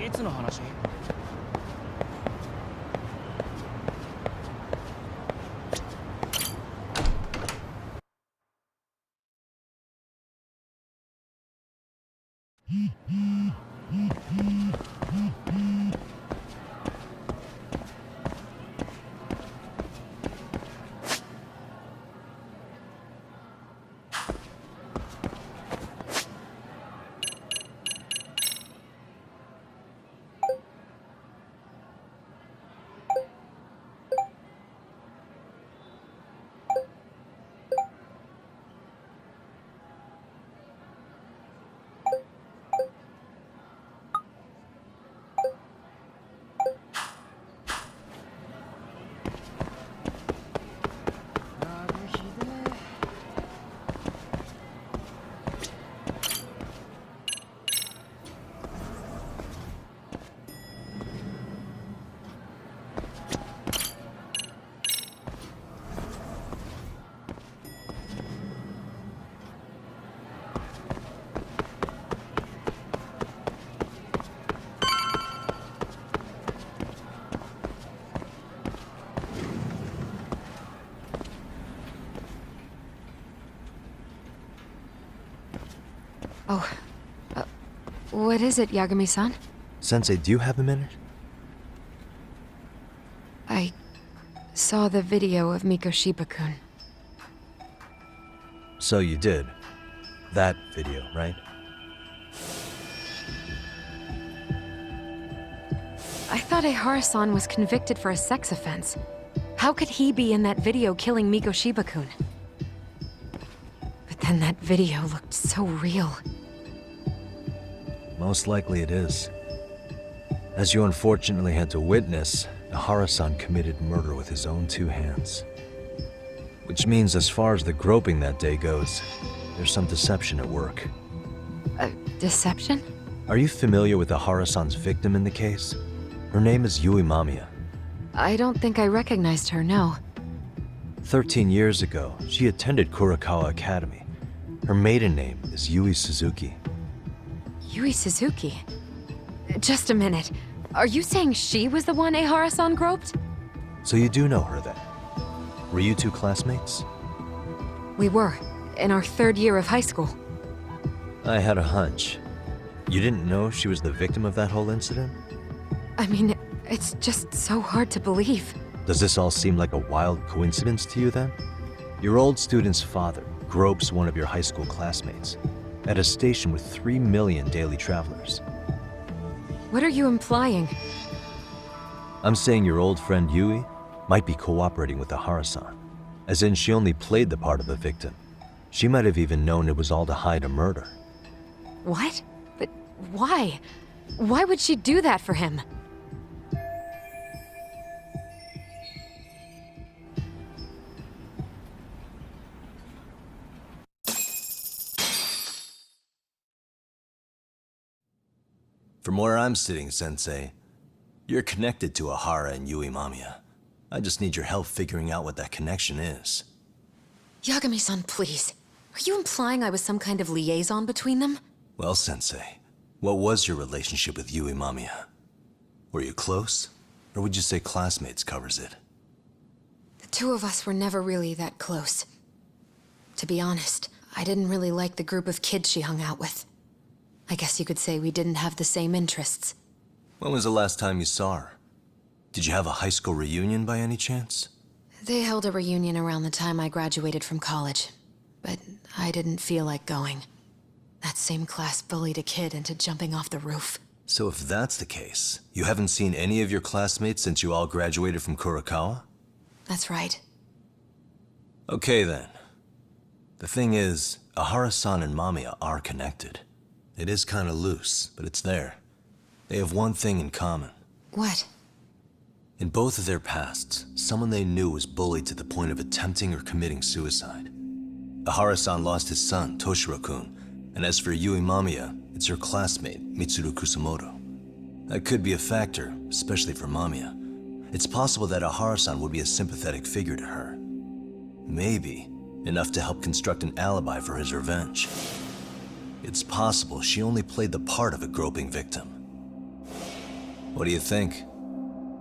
Speaker 12: いつの話？Oh,
Speaker 6: what is it, Yagami-san?
Speaker 1: Sensei, do you have a minute?
Speaker 6: I saw the video of Mikoshiba-kun.
Speaker 1: So you did. That video, right?
Speaker 6: I thought Ehara-san was convicted for a sex offense. How could he be in that video killing Mikoshiba-kun? But then that video looked so real.
Speaker 1: Most likely it is. As you unfortunately had to witness, Ehara-san committed murder with his own two hands. Which means as far as the groping that day goes, there's some deception at work.
Speaker 6: Deception?
Speaker 1: Are you familiar with Ehara-san's victim in the case? Her name is Yui Mamiya.
Speaker 6: I don't think I recognized her, no.
Speaker 1: 13 years ago, she attended Kurakawa Academy. Her maiden name is Yui Suzuki.
Speaker 6: Yui Suzuki? Just a minute. Are you saying she was the one Ehara-san groped?
Speaker 1: So you do know her then? Were you two classmates?
Speaker 6: We were, in our third year of high school.
Speaker 1: I had a hunch. You didn't know she was the victim of that whole incident?
Speaker 6: I mean, it's just so hard to believe.
Speaker 1: Does this all seem like a wild coincidence to you then? Your old student's father gropes one of your high school classmates at a station with 3 million daily travelers.
Speaker 6: What are you implying?
Speaker 1: I'm saying your old friend Yui might be cooperating with Ehara-san, as in she only played the part of a victim. She might have even known it was all to hide a murder.
Speaker 6: What? But why? Why would she do that for him?
Speaker 1: From where I'm sitting, Sensei, you're connected to Ehara and Yui Mamiya. I just need your help figuring out what that connection is.
Speaker 6: Yagami-san, please. Are you implying I was some kind of liaison between them?
Speaker 1: Well, Sensei, what was your relationship with Yui Mamiya? Were you close? Or would you say classmates covers it?
Speaker 6: The two of us were never really that close. To be honest, I didn't really like the group of kids she hung out with. I guess you could say we didn't have the same interests.
Speaker 1: When was the last time you saw her? Did you have a high school reunion by any chance?
Speaker 6: They held a reunion around the time I graduated from college, but I didn't feel like going. That same class bullied a kid into jumping off the roof.
Speaker 1: So if that's the case, you haven't seen any of your classmates since you all graduated from Kurakawa?
Speaker 6: That's right.
Speaker 1: Okay then. The thing is, Ehara-san and Mamiya are connected. It is kinda loose, but it's there. They have one thing in common.
Speaker 6: What?
Speaker 1: In both of their pasts, someone they knew was bullied to the point of attempting or committing suicide. Ehara-san lost his son, Toshiro-kun, and as for Yui Mamiya, it's her classmate, Mitsuru Kusamoto. That could be a factor, especially for Mamiya. It's possible that Ehara-san would be a sympathetic figure to her. Maybe enough to help construct an alibi for his revenge. It's possible she only played the part of a groping victim. What do you think?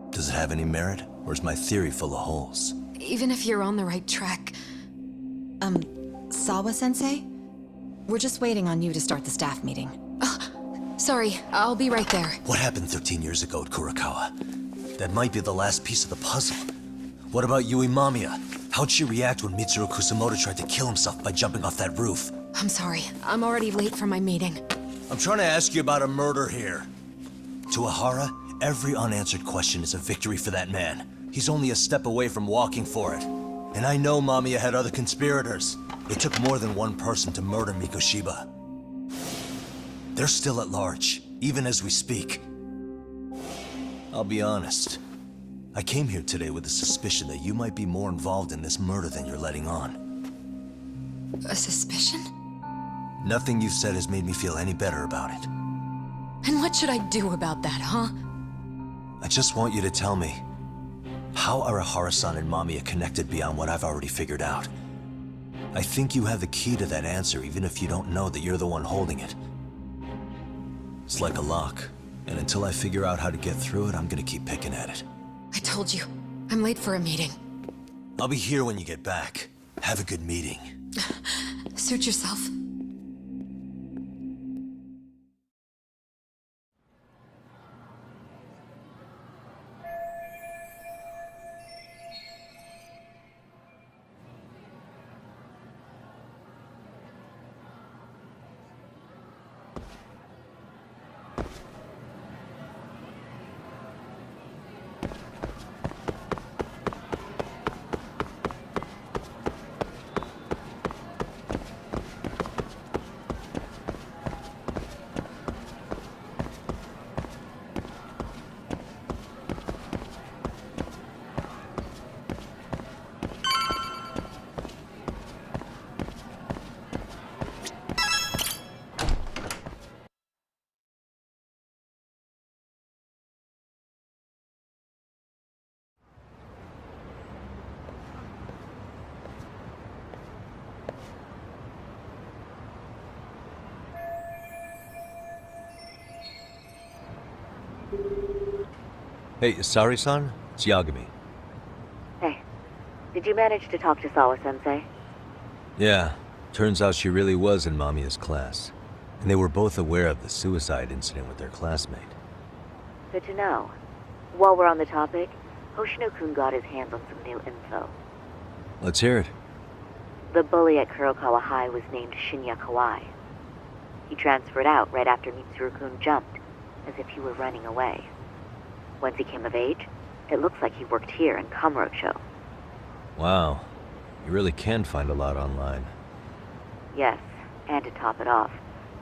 Speaker 1: Does it have any merit, or is my theory full of holes?
Speaker 12: Even if you're on the right track... Sawa-sensei? We're just waiting on you to start the staff meeting. Sorry, I'll be right there.
Speaker 1: What happened 13 years ago at Kurakawa? That might be the last piece of the puzzle. What about Yui Mamiya? How'd she react when Mitsuru Kusamoto tried to kill himself by jumping off that roof?
Speaker 12: I'm sorry, I'm already late for my meeting.
Speaker 1: I'm trying to ask you about a murder here. To Ehara, every unanswered question is a victory for that man. He's only a step away from walking for it. And I know Mamiya had other conspirators. It took more than one person to murder Mikoshiba. They're still at large, even as we speak. I'll be honest. I came here today with a suspicion that you might be more involved in this murder than you're letting on.
Speaker 12: A suspicion?
Speaker 1: Nothing you've said has made me feel any better about it.
Speaker 12: And what should I do about that, huh?
Speaker 1: I just want you to tell me, how are Ehara-san and Mamiya connected beyond what I've already figured out? I think you have the key to that answer, even if you don't know that you're the one holding it. It's like a lock, and until I figure out how to get through it, I'm gonna keep picking at it.
Speaker 12: I told you, I'm late for a meeting.
Speaker 1: I'll be here when you get back. Have a good meeting.
Speaker 12: Suit yourself.
Speaker 1: Hey, Saori-san? It's Yagami.
Speaker 3: Hey, did you manage to talk to Sawa-sensei?
Speaker 1: Yeah, turns out she really was in Mamiya's class. And they were both aware of the suicide incident with their classmate.
Speaker 3: Good to know. While we're on the topic, Hoshino-kun got his hands on some new info.
Speaker 1: Let's hear it.
Speaker 3: The bully at Kurokawa High was named Shinya Kawai. He transferred out right after Mitsuru-kun jumped, as if he were running away. Once he came of age, it looks like he worked here in Kamurocho.
Speaker 1: Wow. You really can find a lot online.
Speaker 3: Yes, and to top it off,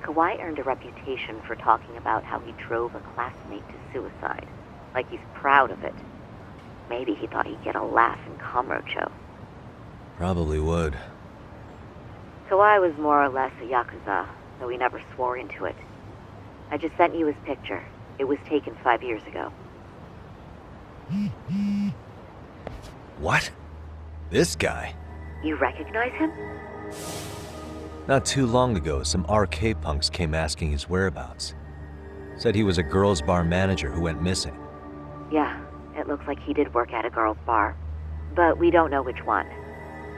Speaker 3: Kawai earned a reputation for talking about how he drove a classmate to suicide. Like he's proud of it. Maybe he thought he'd get a laugh in Kamurocho.
Speaker 1: Probably would.
Speaker 3: Kawai was more or less a Yakuza, though he never swore into it. I just sent you his picture. It was taken 5 years ago.
Speaker 1: What? This guy?
Speaker 3: You recognize him?
Speaker 1: Not too long ago, some RK punks came asking his whereabouts. Said he was a girls' bar manager who went missing.
Speaker 3: Yeah, it looks like he did work at a girls' bar. But we don't know which one.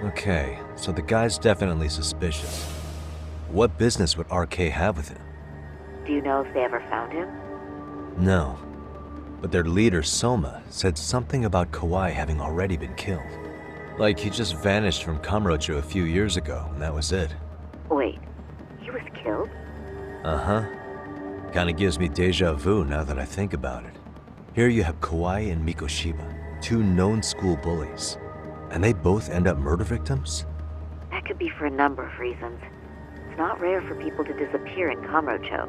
Speaker 1: Okay, so the guy's definitely suspicious. What business would RK have with him?
Speaker 3: Do you know if they ever found him?
Speaker 1: No. But their leader, Soma, said something about Kawai having already been killed. Like he just vanished from Kamurocho a few years ago, and that was it.
Speaker 3: Wait, he was killed?
Speaker 1: Uh-huh. Kinda gives me deja vu now that I think about it. Here you have Kawai and Mikoshiba, two known school bullies. And they both end up murder victims?
Speaker 3: That could be for a number of reasons. It's not rare for people to disappear in Kamurocho.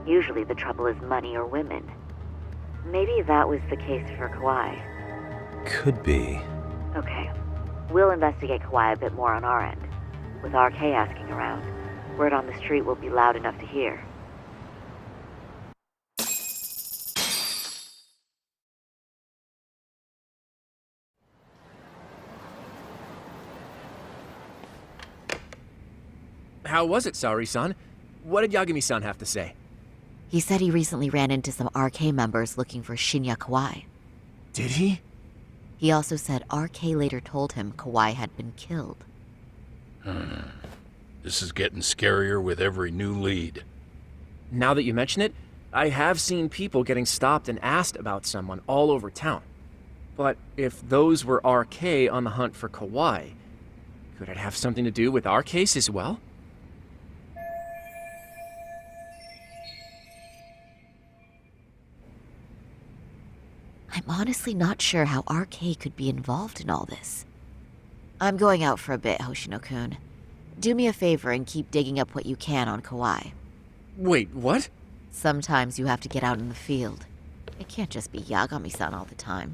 Speaker 3: Usually the trouble is money or women. Maybe that was the case for Kawai.
Speaker 1: Could be.
Speaker 3: Okay. We'll investigate Kawai a bit more on our end. With RK asking around, word on the street will be loud enough to hear.
Speaker 8: How was it, Saori-san? What did Yagami-san have to say?
Speaker 3: He said he recently ran into some RK members looking for Shinya Kawai.
Speaker 8: Did he?
Speaker 3: He also said RK later told him Kawai had been killed.
Speaker 7: This is getting scarier with every new lead.
Speaker 8: Now that you mention it, I have seen people getting stopped and asked about someone all over town. But if those were RK on the hunt for Kawai, could it have something to do with our case as well?
Speaker 3: I'm honestly not sure how RK could be involved in all this. I'm going out for a bit, Hoshino-kun. Do me a favor and keep digging up what you can on Kawai.
Speaker 8: Wait, what?
Speaker 3: Sometimes you have to get out in the field. It can't just be Yagami-san all the time.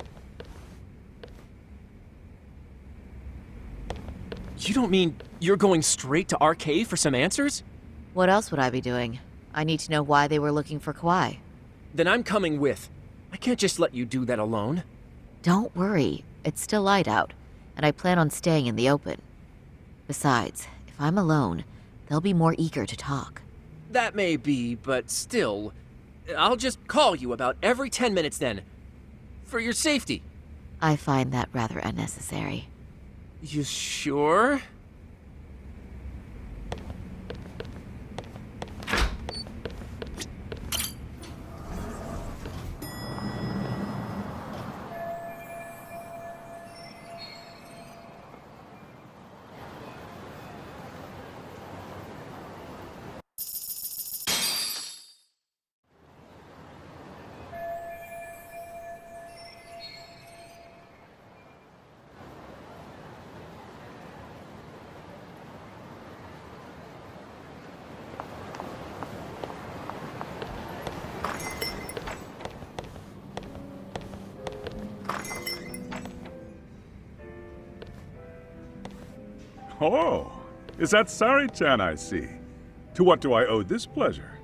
Speaker 8: You don't mean you're going straight to RK for some answers?
Speaker 3: What else would I be doing? I need to know why they were looking for Kawai.
Speaker 8: Then I'm coming with. I can't just let you do that alone.
Speaker 3: Don't worry, it's still light out, and I plan on staying in the open. Besides, if I'm alone, they'll be more eager to talk.
Speaker 8: That may be, but still, I'll just call you about every 10 minutes then. For your safety.
Speaker 3: I find that rather unnecessary.
Speaker 8: You sure?
Speaker 13: Oh, is that Saori-chan I see? To what do I owe this pleasure?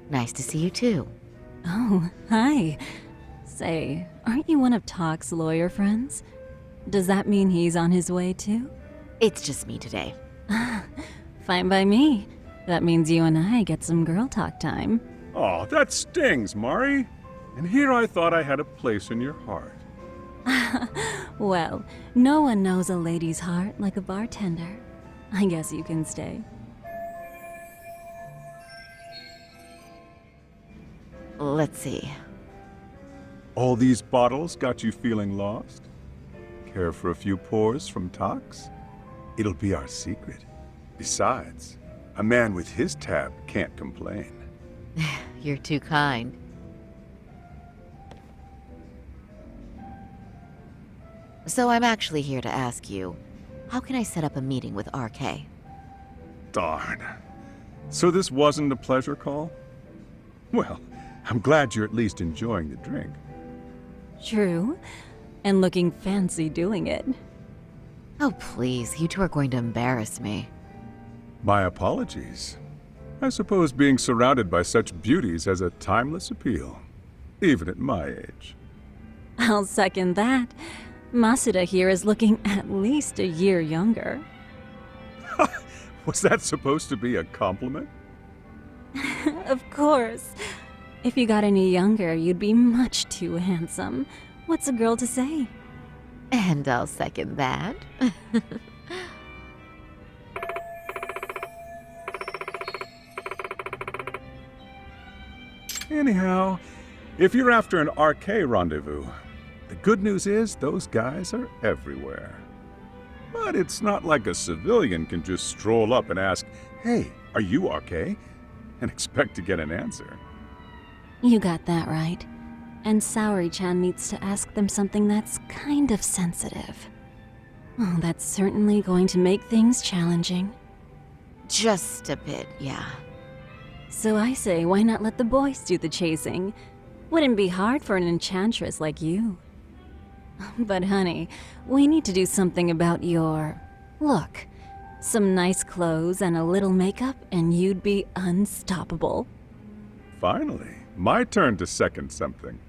Speaker 3: Nice to see you too.
Speaker 14: Oh, hi. Say, aren't you one of Talk's lawyer friends? Does that mean he's on his way too?
Speaker 3: It's just me today.
Speaker 14: Fine by me. That means you and I get some girl talk time.
Speaker 13: Oh, that stings, Mari. And here I thought I had a place in your heart.
Speaker 14: Well, no one knows a lady's heart like a bartender. I guess you can stay.
Speaker 3: Let's see.
Speaker 13: All these bottles got you feeling lost? Care for a few pours from Tox? It'll be our secret. Besides, a man with his tab can't complain.
Speaker 3: You're too kind. So I'm actually here to ask you, how can I set up a meeting with RK?
Speaker 13: Darn. So this wasn't a pleasure call? Well, I'm glad you're at least enjoying the drink.
Speaker 14: True. And looking fancy doing it.
Speaker 3: Oh please, you two are going to embarrass me.
Speaker 13: My apologies. I suppose being surrounded by such beauties has a timeless appeal, even at my age.
Speaker 14: I'll second that. Masuda here is looking at least a year younger.
Speaker 13: Was that supposed to be a compliment?
Speaker 14: Of course. If you got any younger, you'd be much too handsome. What's a girl to say?
Speaker 3: And I'll second that.
Speaker 13: Anyhow, if you're after an RK rendezvous, the good news is those guys are everywhere. But it's not like a civilian can just stroll up and ask, "Hey, are you RK?" and expect to get an answer.
Speaker 14: You got that right. And Saori-chan needs to ask them something that's kind of sensitive. Oh, that's certainly going to make things challenging.
Speaker 3: Just a bit, yeah.
Speaker 14: So I say, why not let the boys do the chasing? Wouldn't be hard for an enchantress like you. But honey, we need to do something about your look. Some nice clothes and a little makeup and you'd be unstoppable.
Speaker 13: Finally, my turn to second something.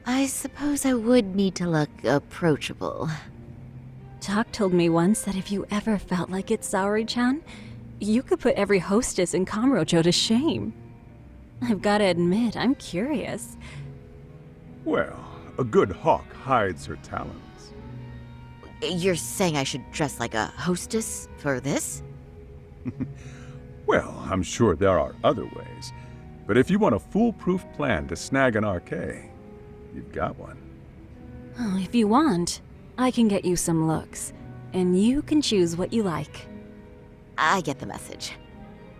Speaker 3: I suppose I would need to look approachable.
Speaker 14: Talk told me once that if you ever felt like it, Saori-chan, you could put every hostess in Kamurocho to shame. I've gotta admit, I'm curious.
Speaker 13: Well, a good hawk hides her talons.
Speaker 3: You're saying I should dress like a hostess for this?
Speaker 13: Well, I'm sure there are other ways. But if you want a foolproof plan to snag an RK, you've got one.
Speaker 14: Oh, if you want, I can get you some looks, and you can choose what you like.
Speaker 3: I get the message.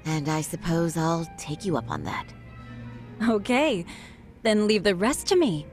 Speaker 3: And I suppose I'll take you up on that.
Speaker 14: Okay, then leave the rest to me.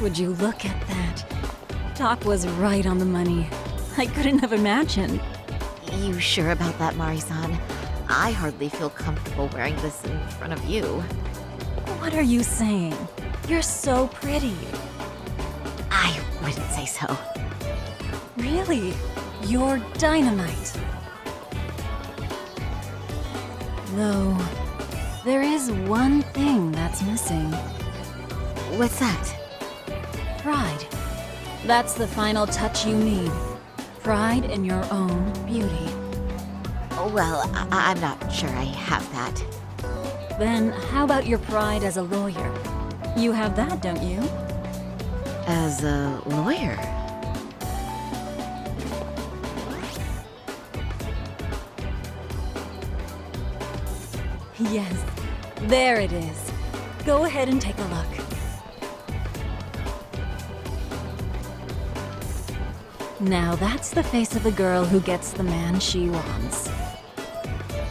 Speaker 14: Would you look at that? Doc was right on the money. I couldn't have imagined.
Speaker 3: You sure about that, Mari-san? I hardly feel comfortable wearing this in front of you.
Speaker 14: What are you saying? You're so pretty.
Speaker 3: I wouldn't say so.
Speaker 14: Really? You're dynamite. Though, there is one thing that's missing.
Speaker 3: What's that?
Speaker 14: Pride. That's the final touch you need. Pride in your own beauty.
Speaker 3: Well, I'm not sure I have that.
Speaker 14: Then how about your pride as a lawyer? You have that, don't you?
Speaker 3: As a lawyer?
Speaker 14: Yes. There it is. Go ahead and take a look. Now that's the face of a girl who gets the man she wants.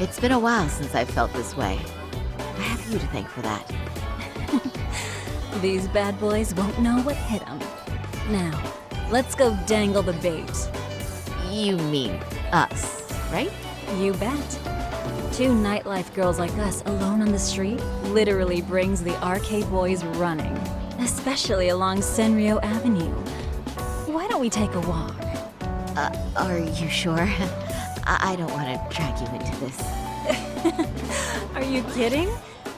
Speaker 3: It's been a while since I've felt this way. I have you to thank for that.
Speaker 14: These bad boys won't know what hit them. Now, let's go dangle the bait.
Speaker 3: You mean us, right?
Speaker 14: You bet. Two nightlife girls like us alone on the street literally brings the arcade boys running. Especially along Senryo Avenue. Why don't we take a walk?
Speaker 3: Are you sure? I don't want to drag you into this.
Speaker 14: Are you kidding?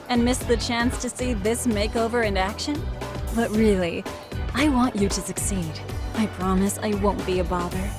Speaker 14: And miss the chance to see this makeover in action? But really, I want you to succeed. I promise I won't be a bother.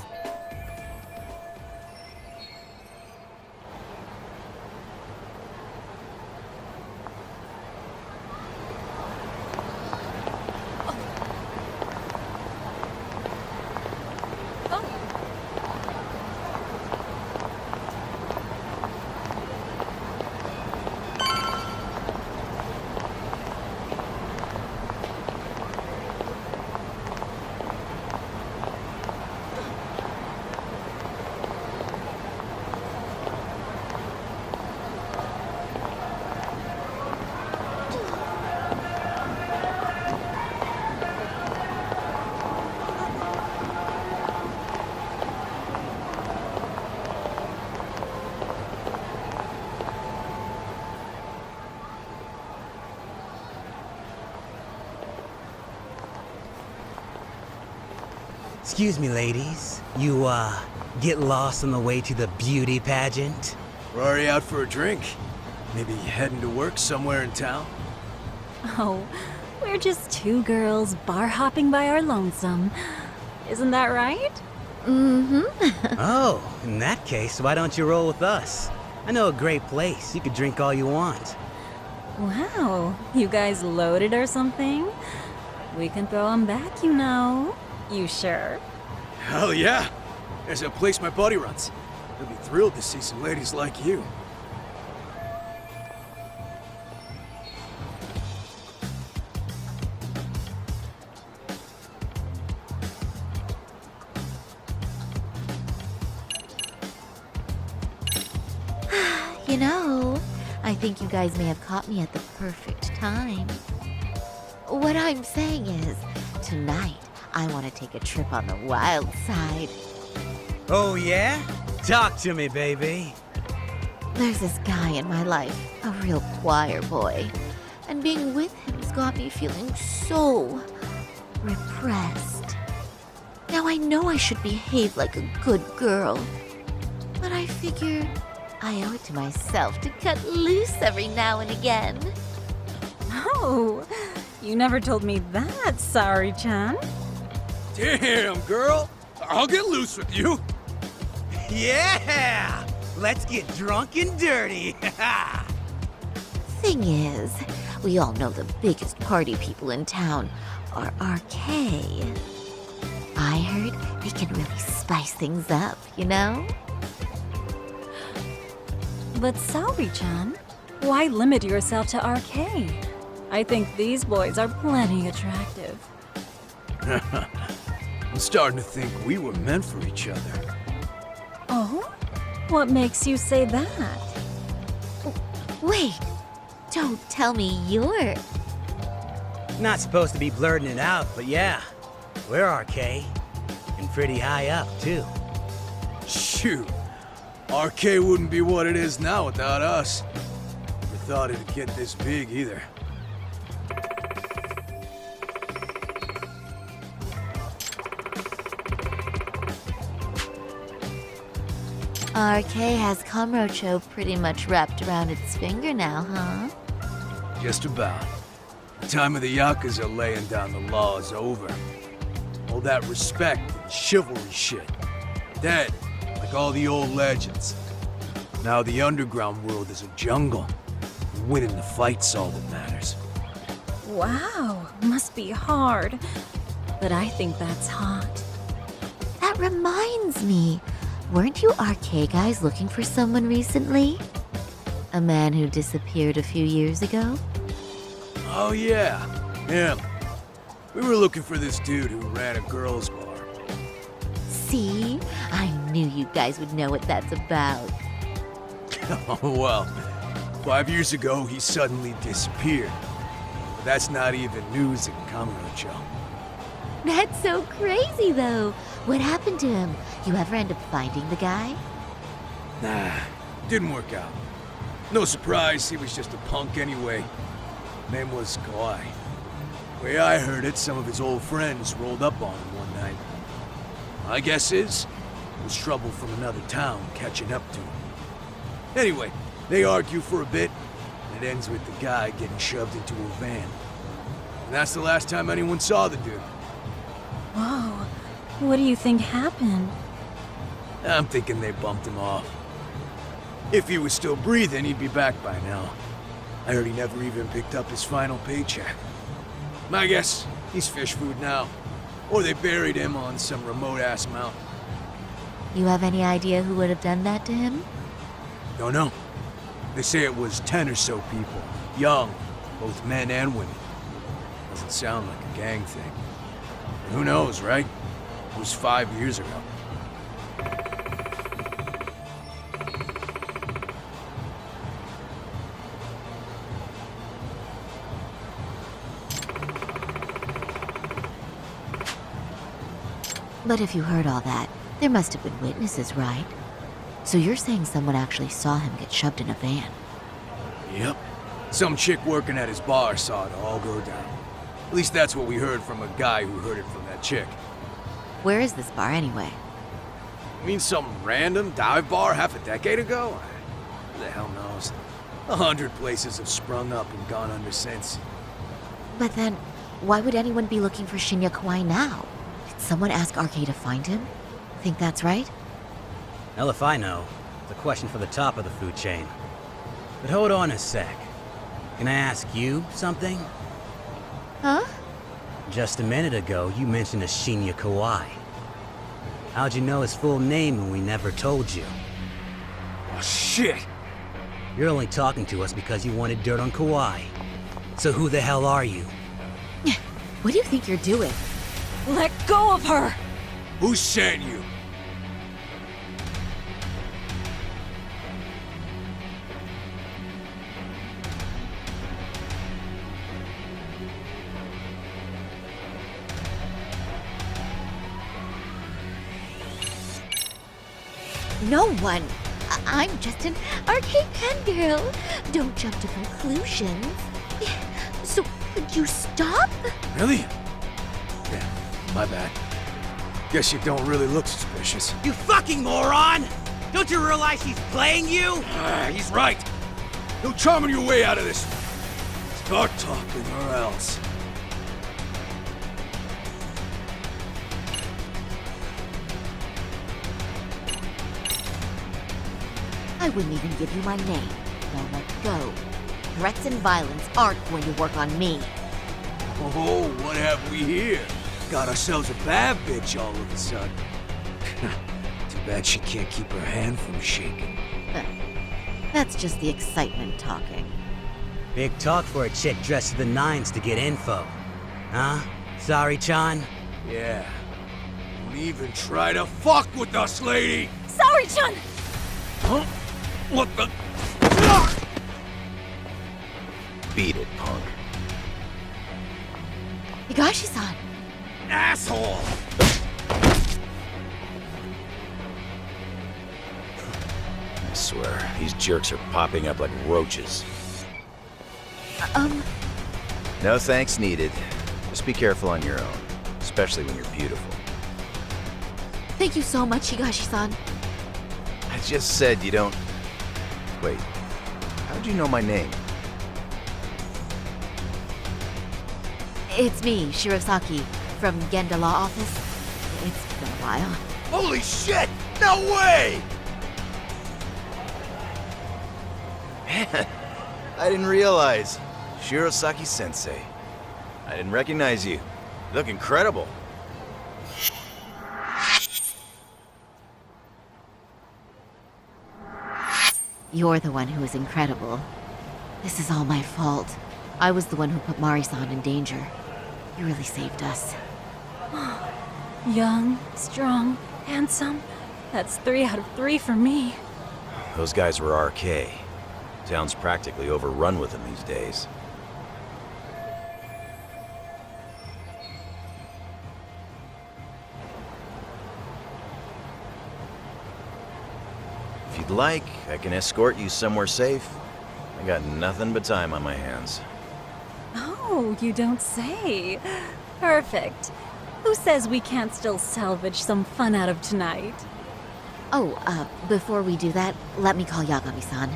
Speaker 15: Excuse me, ladies. You, get lost on the way to the beauty pageant?
Speaker 10: We're already out for a drink. Maybe heading to work somewhere in town?
Speaker 14: Oh, we're just two girls bar hopping by our lonesome. Isn't that right?
Speaker 3: Mm-hmm.
Speaker 15: Oh, in that case, why don't you roll with us? I know a great place. You could drink all you want.
Speaker 14: Wow, you guys loaded or something? We can throw 'em back, you know. You sure?
Speaker 10: Hell yeah! There's a place my buddy runs. He'll be thrilled to see some ladies like you.
Speaker 3: You know, I think you guys may have caught me at the perfect time. What I'm saying is, tonight, I want to take a trip on the wild side.
Speaker 15: Oh, yeah? Talk to me, baby.
Speaker 3: There's this guy in my life, a real choir boy. And being with him's got me feeling so repressed. Now I know I should behave like a good girl, but I figure I owe it to myself to cut loose every now and again.
Speaker 14: Oh, you never told me that, Saori-chan.
Speaker 10: Damn, girl! I'll get loose with you!
Speaker 15: Yeah! Let's get drunk and dirty!
Speaker 3: Thing is, we all know the biggest party people in town are RK. I heard they can really spice things up, you know?
Speaker 14: But Saori-chan, why limit yourself to RK? I think these boys are plenty attractive.
Speaker 10: I'm starting to think we were meant for each other.
Speaker 14: Oh? What makes you say that?
Speaker 3: Wait, don't tell me you're...
Speaker 15: Not supposed to be blurting it out, but yeah. We're RK. And pretty high up, too.
Speaker 10: Shoot. RK wouldn't be what it is now without us. Never thought it'd get this big either.
Speaker 3: RK has Kamurocho pretty much wrapped around its finger now, huh?
Speaker 10: Just about. The time of the Yakuza laying down the law is over. All that respect and chivalry shit. Dead, like all the old legends. Now the underground world is a jungle. Winning the fight's all that matters.
Speaker 14: Wow, must be hard. But I think that's hot.
Speaker 3: That reminds me. Weren't you RK guys looking for someone recently? A man who disappeared a few years ago?
Speaker 10: Oh yeah, him. We were looking for this dude who ran a girls' bar.
Speaker 3: See? I knew you guys would know what that's about.
Speaker 10: Oh well, 5 years ago he suddenly disappeared. But that's not even news in Kamurocho.
Speaker 3: That's so crazy, though. What happened to him? You ever end up finding the guy?
Speaker 10: Nah, didn't work out. No surprise, he was just a punk anyway. Name was Kawhi. Way I heard it, some of his old friends rolled up on him one night. My guess is, it was trouble from another town catching up to him. Anyway, they argue for a bit, and it ends with the guy getting shoved into a van. And that's the last time anyone saw the dude.
Speaker 14: Whoa. What do you think happened?
Speaker 10: I'm thinking they bumped him off. If he was still breathing, he'd be back by now. I heard he never even picked up his final paycheck. My guess, he's fish food now. Or they buried him on some remote-ass mountain.
Speaker 3: You have any idea who would have done that to him?
Speaker 10: Don't know. They say it was 10 or so people. Young, both men and women. Doesn't sound like a gang thing. But who knows, right? It was 5 years ago.
Speaker 3: But if you heard all that, there must have been witnesses, right? So you're saying someone actually saw him get shoved in a van?
Speaker 10: Yep. Some chick working at his bar saw it all go down. At least that's what we heard from a guy who heard it from that chick.
Speaker 3: Where is this bar anyway?
Speaker 10: You mean some random dive bar half a decade ago? Who the hell knows? 100 places have sprung up and gone under since.
Speaker 3: But then, why would anyone be looking for Shinya Kawai now? Did someone ask RK to find him? Think that's right?
Speaker 15: Hell if I know. It's a question for the top of the food chain. But hold on a sec. Can I ask you something?
Speaker 3: Huh?
Speaker 15: Just a minute ago, you mentioned a Shinya Kawai. How'd you know his full name when we never told you?
Speaker 10: Oh, shit!
Speaker 15: You're only talking to us because you wanted dirt on Kawai. So who the hell are you?
Speaker 3: What do you think you're doing?
Speaker 6: Let go of her!
Speaker 10: Who sent you?
Speaker 3: No one. I'm just an arcade pen girl. Don't jump to conclusions. So, could you stop?
Speaker 10: Really? Yeah, my bad. Guess you don't really look suspicious.
Speaker 15: You fucking moron! Don't you realize he's playing you?
Speaker 10: He's right. No charming your way out of this. Start talking or else.
Speaker 3: I wouldn't even give you my name. Now let go. Threats and violence aren't going to work on me.
Speaker 10: Oh, what have we here? Got ourselves a bad bitch all of a sudden. Too bad she can't keep her hand from shaking.
Speaker 3: That's just the excitement talking.
Speaker 15: Big talk for a chick dressed to the nines to get info. Huh? Sorry-chan?
Speaker 10: Yeah. Don't even try to fuck with us, lady!
Speaker 6: Saori-chan!
Speaker 10: Huh? What the?
Speaker 9: Beat it, punk.
Speaker 3: Higashi-san!
Speaker 10: Asshole!
Speaker 9: I swear, these jerks are popping up like roaches. No thanks needed. Just be careful on your own, especially when you're beautiful.
Speaker 3: Thank you so much, Higashi-san.
Speaker 9: I just said you don't... Wait, how'd you know my name?
Speaker 3: It's me, Shirosaki, from Genda Law Office. It's been a while.
Speaker 11: Holy shit! No way!
Speaker 9: Man, I didn't realize. Shirosaki-sensei. I didn't recognize you. You look incredible.
Speaker 3: You're the one who is incredible. This is all my fault. I was the one who put Mari-san in danger. You really saved us.
Speaker 14: Young, strong, handsome. That's 3 out of 3 for me.
Speaker 9: Those guys were RK. Town's practically overrun with them these days. If you'd like, I can escort you somewhere safe. I got nothing but time on my hands.
Speaker 14: Oh, you don't say. Perfect. Who says we can't still salvage some fun out of tonight?
Speaker 3: Oh, before we do that, let me call Yagami-san.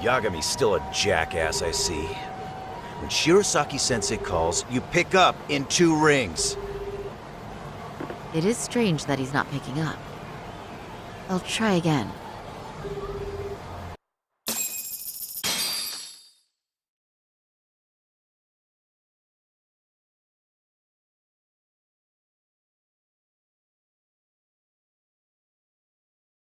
Speaker 9: Yagami's still a jackass, I see. When Shirosaki-sensei calls, you pick up in 2 rings.
Speaker 3: It is strange that he's not picking up. I'll try again.